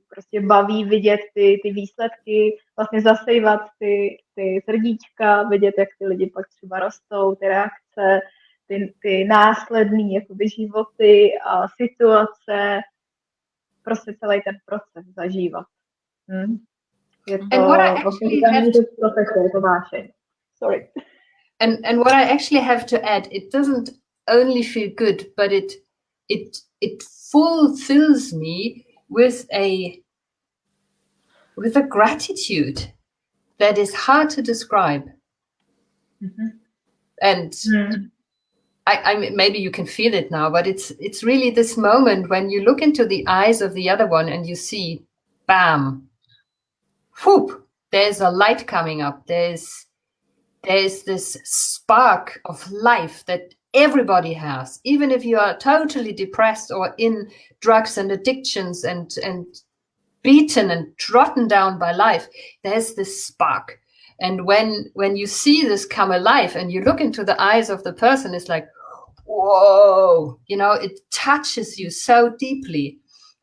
prostě baví vidět ty výsledky, vlastně zasejvat ty srdíčka, vidět, jak ty lidi pak třeba rostou, ty reakce, ty následný jakoby životy a situace, prostě celý ten proces zažívat. Je to je to vášeň. Sorry. And what I actually have to add, it doesn't only feel good, but it fulfills me with a gratitude that is hard to describe. And I maybe you can feel it now, but it's really this moment when you look into the eyes of the other one and you see, bam, whoop, there's a light coming up. There's this spark of life that everybody has, even if you are totally depressed or in drugs and addictions and beaten and trodden down by life. There's this spark. And when you see this come alive and you look into the eyes of the person, it's like, whoa, it touches you so deeply.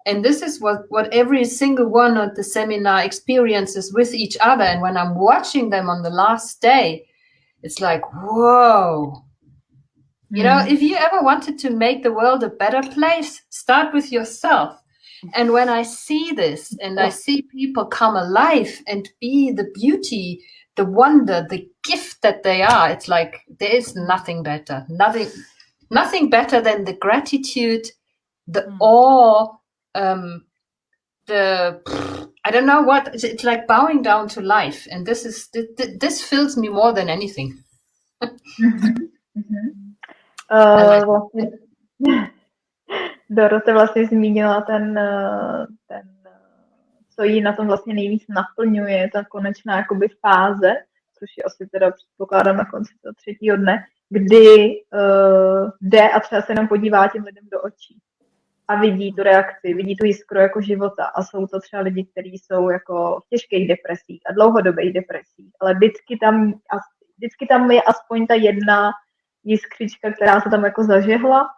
And this is what every single one of the seminar experiences with each other. And when I'm watching them on the last day, it's like, whoa. If you ever wanted to make the world a better place, start with yourself. And when I see this and I see people come alive and be the beauty, the wonder, the gift that they are, it's like there is nothing better. Nothing better than the gratitude, the awe, I don't know what, it's like bowing down to life. And this fills me more than anything. Dorothe vlastně zmínila ten, co jí na tom vlastně nejvíc naplňuje, ta konečná jakoby fáze, což je asi teda předpokládám na konci toho 3. dne, kdy jde a třeba se jenom podívá těm lidem do očí a vidí tu reakci, vidí tu jiskru jako života a jsou to třeba lidi, kteří jsou jako v těžkých depresích a dlouhodobých depresích, ale vždycky tam je aspoň ta jedna jiskřička, která se tam jako zažehla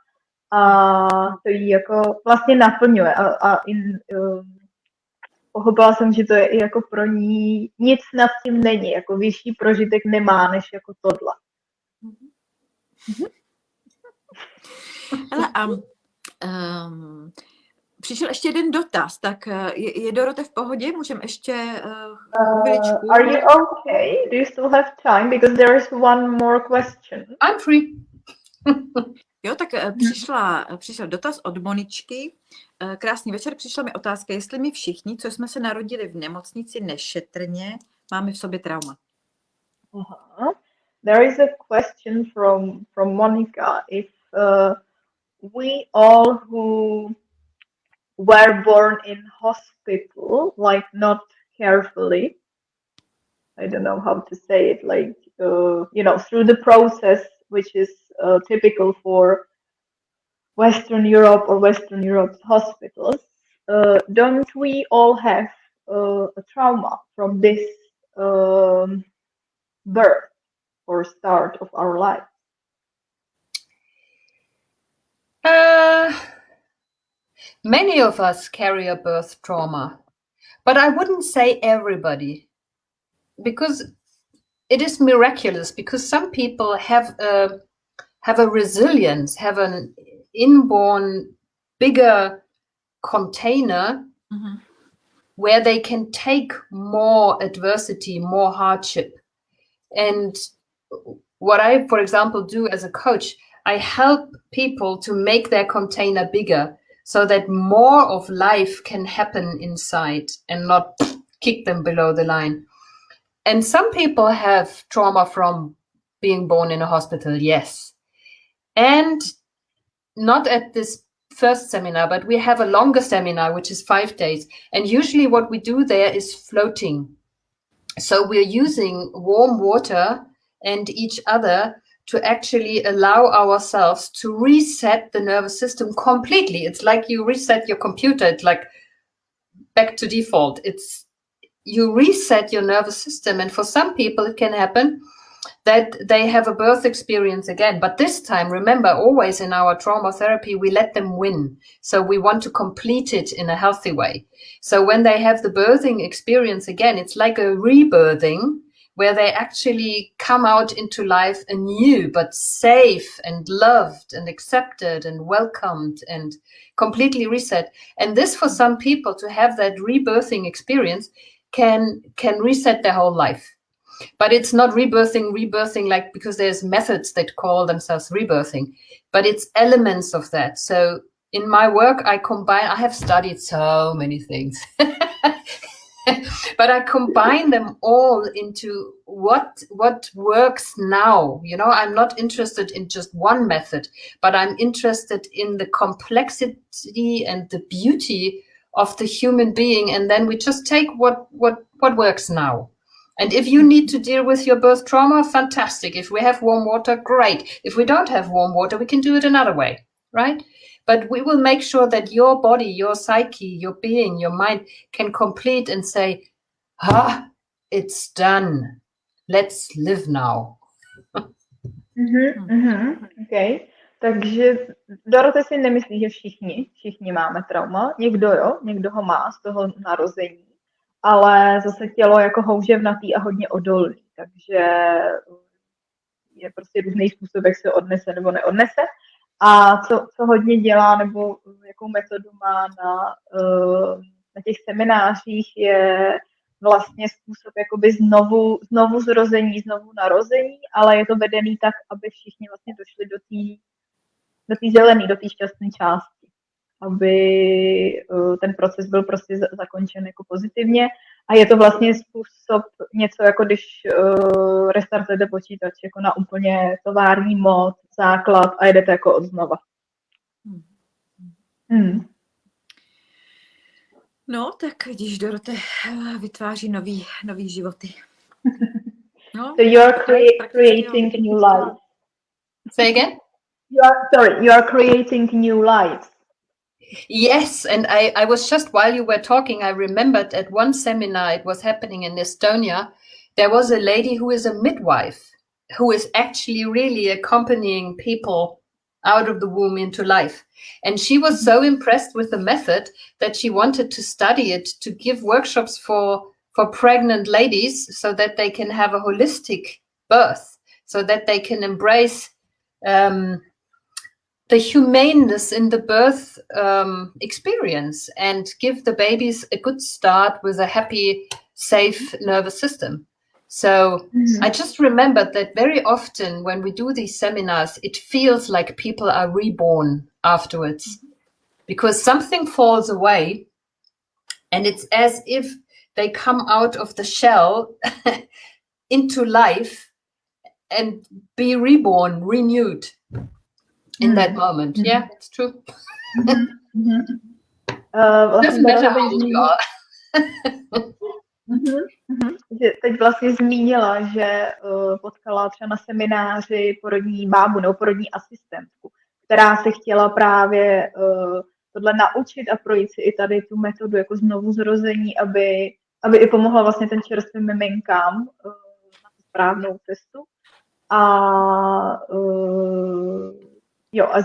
a to jí jako vlastně naplňuje a pochopila jsem, že to je i jako pro ní, nic nad tím není, jako vyšší prožitek nemá, než jako tohle. Hele, přišel ještě jeden dotaz, tak je Dorothe v pohodě? Můžeme ještě chviličku? Are you okay? Do you still have time? Because there is one more question. I'm free. Jo, tak přišel dotaz od Moničky. Krásný večer, přišla mi otázka, jestli my všichni, co jsme se narodili v nemocnici nešetrně, máme v sobě trauma. There is a question from Monica. If we all who were born in hospital, like not carefully, I don't know how to say it, like, through the process, which is typical for Western Europe or Western Europe's hospitals, don't we all have a trauma from this birth or start of our life? Many of us carry a birth trauma, but I wouldn't say everybody, because it is miraculous, because some people have a resilience, have an inborn bigger container where they can take more adversity, more hardship. And what I, for example, do as a coach, I help people to make their container bigger so that more of life can happen inside and not kick them below the line. And some people have trauma from being born in a hospital, yes. And not at this first seminar, but we have a longer seminar, which is 5 days. And usually what we do there is floating. So we're using warm water and each other to actually allow ourselves to reset the nervous system completely. It's like you reset your computer. It's like back to default. It's you reset your nervous system. And for some people, it can happen that they have a birth experience again. But this time, remember, always in our trauma therapy, we let them win. So we want to complete it in a healthy way. So when they have the birthing experience again, it's like a rebirthing where they actually come out into life anew, but safe and loved and accepted and welcomed and completely reset. And this, for some people, to have that rebirthing experience can reset their whole life. But it's not rebirthing like, because there's methods that call themselves rebirthing, but it's elements of that. So in my work, I have studied so many things, but I combine them all into what works now. You know, I'm not interested in just one method, but I'm interested in the complexity and the beauty of the human being, and then we just take what works now. And if you need to deal with your birth trauma, fantastic. If we have warm water, great. If we don't have warm water, we can do it another way, right? But we will make sure that your body, your psyche, your being, your mind can complete and say, it's done. Let's live now. Okay. Takže Dorothe si nemyslí, že všichni máme trauma. Někdo jo, někdo ho má z toho narození, ale zase tělo jako houževnatý a hodně odolný, takže je prostě různý způsob, jak se odnese nebo neodnese. A co hodně dělá, nebo jakou metodu má na těch seminářích, je vlastně způsob jakoby znovu zrození, znovu narození, ale je to vedený tak, aby všichni vlastně došli do té zelené, do té šťastné části, aby ten proces byl prostě zakončen jako pozitivně. A je to vlastně způsob něco, jako když restartujete počítač jako na úplně tovární mód, základ a jedete jako od znova. No, tak když Dorothe vytváří nový životy. No, so you are creating new life. Say again? You are creating new lives. Yes, and I was just, while you were talking, I remembered at one seminar, it was happening in Estonia, there was a lady who is a midwife, who is actually really accompanying people out of the womb into life. And she was so impressed with the method that she wanted to study it, to give workshops for pregnant ladies so that they can have a holistic birth, so that they can embrace the humaneness in the birth experience and give the babies a good start with a happy, safe nervous system. So I just remembered that very often when we do these seminars, it feels like people are reborn afterwards because something falls away and it's as if they come out of the shell into life and be reborn, renewed in that moment. Yeah, it's true. Doesn't matter how old you are. Že teď vlastně zmínila, že potkala třeba na semináři porodní bábu nebo porodní asistentku, která se chtěla právě tohle naučit a projít si i tady tu metodu jako znovu zrození, aby i pomohla vlastně ten čerstvým miminkám na správnou cestu. A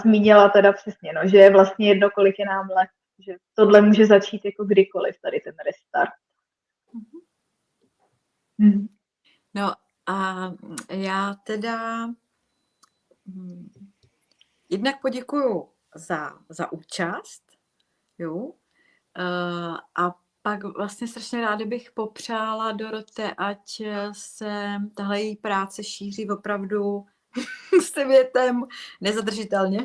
zmínila teda přesně, že je vlastně jedno, kolik je nám let, že tohle může začít jako kdykoliv, tady ten restart. No a já teda jednak poděkuju za účast, jo, a pak vlastně strašně ráda bych popřála Dorothe, ať se tahle její práce šíří opravdu světem nezadržitelně.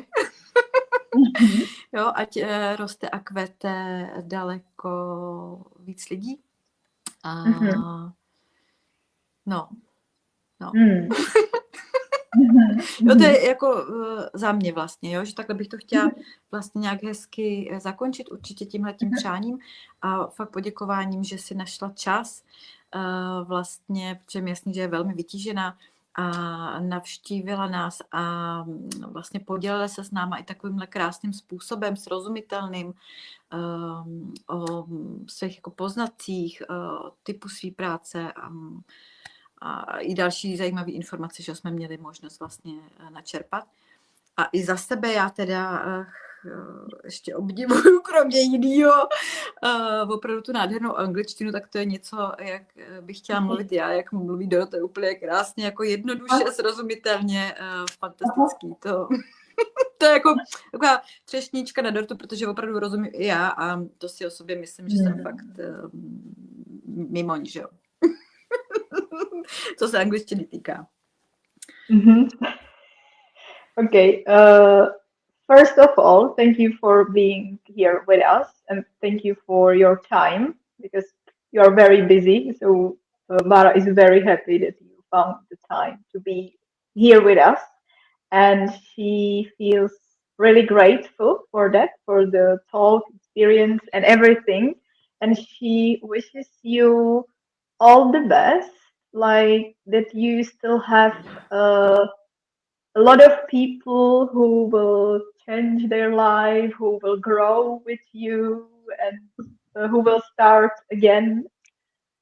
Jo, ať roste a kvete daleko víc lidí. No. Jo, to je jako za mě vlastně, jo, že takhle bych to chtěla vlastně nějak hezky zakončit, určitě tímhletím přáním a fakt poděkováním, že si našla čas vlastně, protože mi jasný, že je velmi vytížená a navštívila nás a vlastně podělila se s náma i takovýmhle krásným způsobem, srozumitelným o svých jako poznatcích, typu své práce a i další zajímavé informace, že jsme měli možnost vlastně načerpat. A i za sebe já teda ještě obdivuju, kromě jinýho, opravdu tu nádhernou angličtinu, tak to je něco, jak bych chtěla mluvit já, jak mluví Dorothe, úplně krásně, jako jednoduše, srozumitelně, fantastický. To je jako taková třešnička na dortu, protože opravdu rozumím i já a to si o sobě myslím, že jsem fakt mimoň, že jo. Co se angličtiny týká. Okay. First of all, thank you for being here with us and thank you for your time because you are very busy. So Bara is very happy that you found the time to be here with us and she feels really grateful for that, for the talk. It's experience and everything. And she wishes you all the best, like that you still have a lot of people who will change their life, who will grow with you, and who will start again.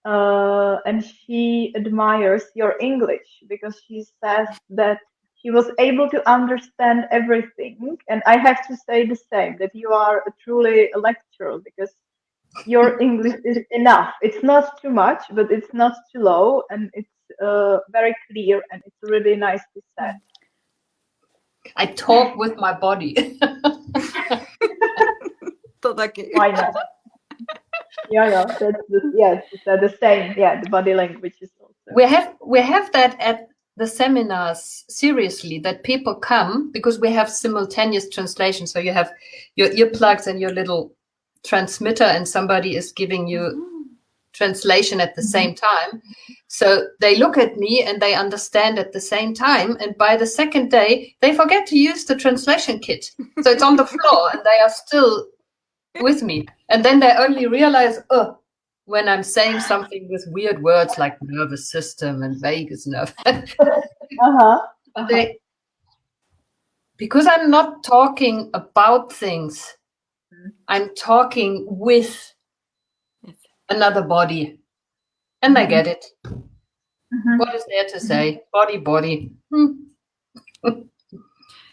And she admires your English because she says that she was able to understand everything. And I have to say the same, that you are truly a lecturer because your English is enough. It's not too much, but it's not too low, and it's very clear, and it's really nice to say. I talk with my body. To taky. Why not? Yeah, that's the same. Yeah, the body language is also. We have that at the seminars, seriously, that people come because we have simultaneous translation. So you have your earplugs and your little transmitter, and somebody is giving you translation at the same time. So they look at me and they understand at the same time. And by the second day, they forget to use the translation kit. So it's on the floor and they are still with me. And then they only realize, when I'm saying something with weird words like nervous system and vagus nerve. Because I'm not talking about things, I'm talking with another body. And I get it. What is there to say? Body.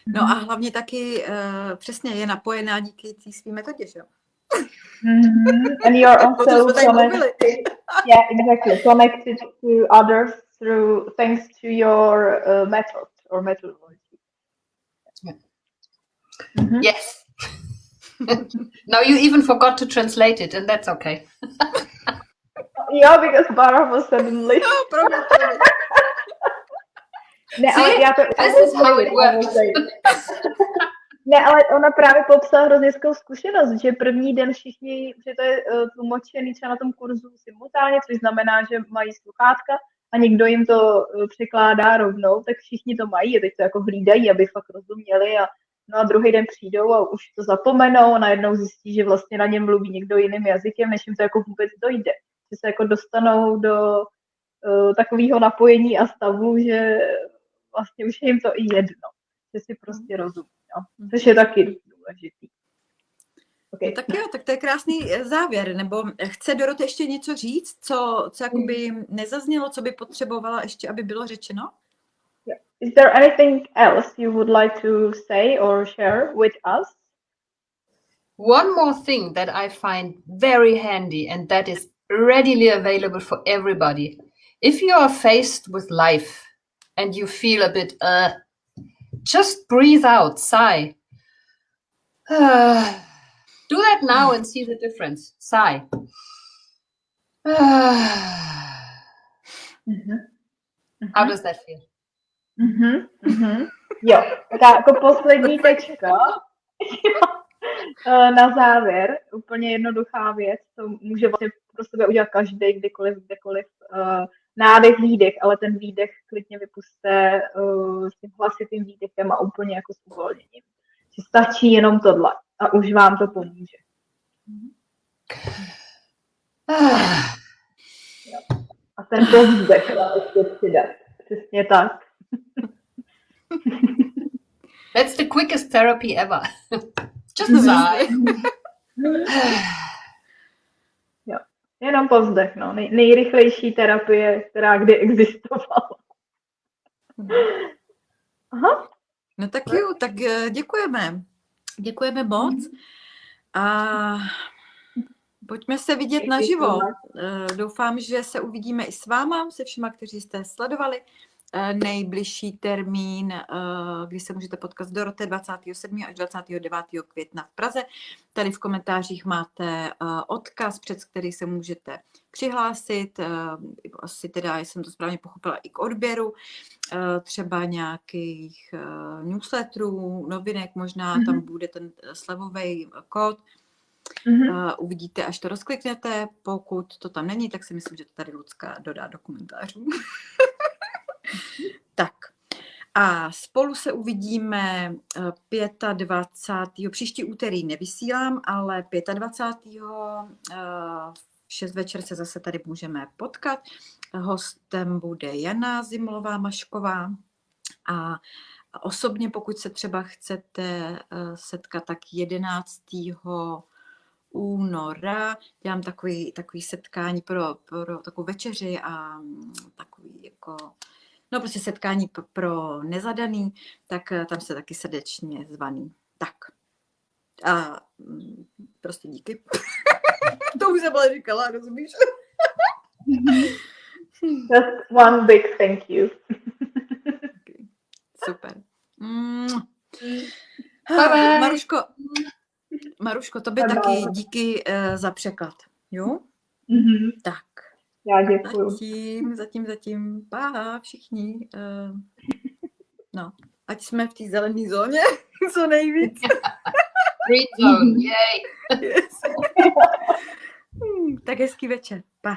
No a hlavně taky přesně je napojená díky té svý metodě, že jo? And you're also connected to others through thanks to your method or methodology. Yes. Now you even forgot to translate it, and that's okay. Yeah, because Bara was suddenly. This is how it works. Ne, ale ona právě popsala hrozně hezkou zkušenost, že první den všichni, že to je tlumočený třeba na tom kurzu simultánně, což znamená, že mají sluchátka a někdo jim to překládá rovnou, tak všichni to mají a teď to jako hlídají, aby fakt rozuměli a druhý den přijdou a už to zapomenou a najednou zjistí, že vlastně na něm mluví někdo jiným jazykem, než jim to jako vůbec dojde. Že se jako dostanou do takového napojení a stavu, že vlastně už je jim to i jedno, že si prostě rozumí. No, což je taky důležitý. Okay. No tak jo, tak to je krásný závěr. Nebo chce Dorothe ještě něco říct, co jakoby nezaznělo, co by potřebovala ještě, aby bylo řečeno? Yeah. Is there anything else you would like to say or share with us? One more thing that I find very handy, and that is readily available for everybody. If you are faced with life and you feel a bit just breathe out, sigh. Do that now and see the difference. Sigh. How does that feel? Jo, tak jako poslední tečka. Na závěr, úplně jednoduchá věc, to může vlastně pro sebe udělat každý, kdekoliv. Nádech, výdech, ale ten výdech klidně vypuste s tím hlasitým výdechem a úplně jako s uvolněním. Že stačí jenom tohle a už vám to pomůže. A ten povzdech ještě přidat. Přesně tak. That's the quickest therapy ever. Just a sigh. Jo. Jenom povzdech, no. Nejrychlejší terapie, která kdy existovala. Aha. No tak jo, tak děkujeme. Děkujeme moc. A pojďme se vidět naživo. Doufám, že se uvidíme i s váma, se všema, kteří jste sledovali. Nejbližší termín, kdy se můžete potkat s Dorothe 27. až 29. května v Praze. Tady v komentářích máte odkaz, přes který se můžete přihlásit. Asi teda, jsem to správně pochopila, i k odběru. Třeba nějakých newsletterů, novinek, možná tam bude ten slevový kód. Uvidíte, až to rozkliknete. Pokud to tam není, tak si myslím, že to tady Lucka dodá do komentářů. Tak. A spolu se uvidíme 25. Příští úterý nevysílám, ale 25. v 6 večer se zase tady můžeme potkat. Hostem bude Jana Zimlová-Mašková a osobně, pokud se třeba chcete setkat, tak 11. února dělám takový setkání pro takovou večeři a takový jako, no prostě setkání pro nezadaný, tak tam se taky srdečně zvaný. Tak. A prostě díky. To už jsem ale říkala, rozumíš? Just one big thank you. Okay. Super. Bye bye. Maruško, tobě taky díky za překlad. Jo? Tak. Já děkuju. Zatím. Pá, všichni. No, ať jsme v té zelené zóně co nejvíc. Green zone, yay. Yes. Tak hezký večer. Pa.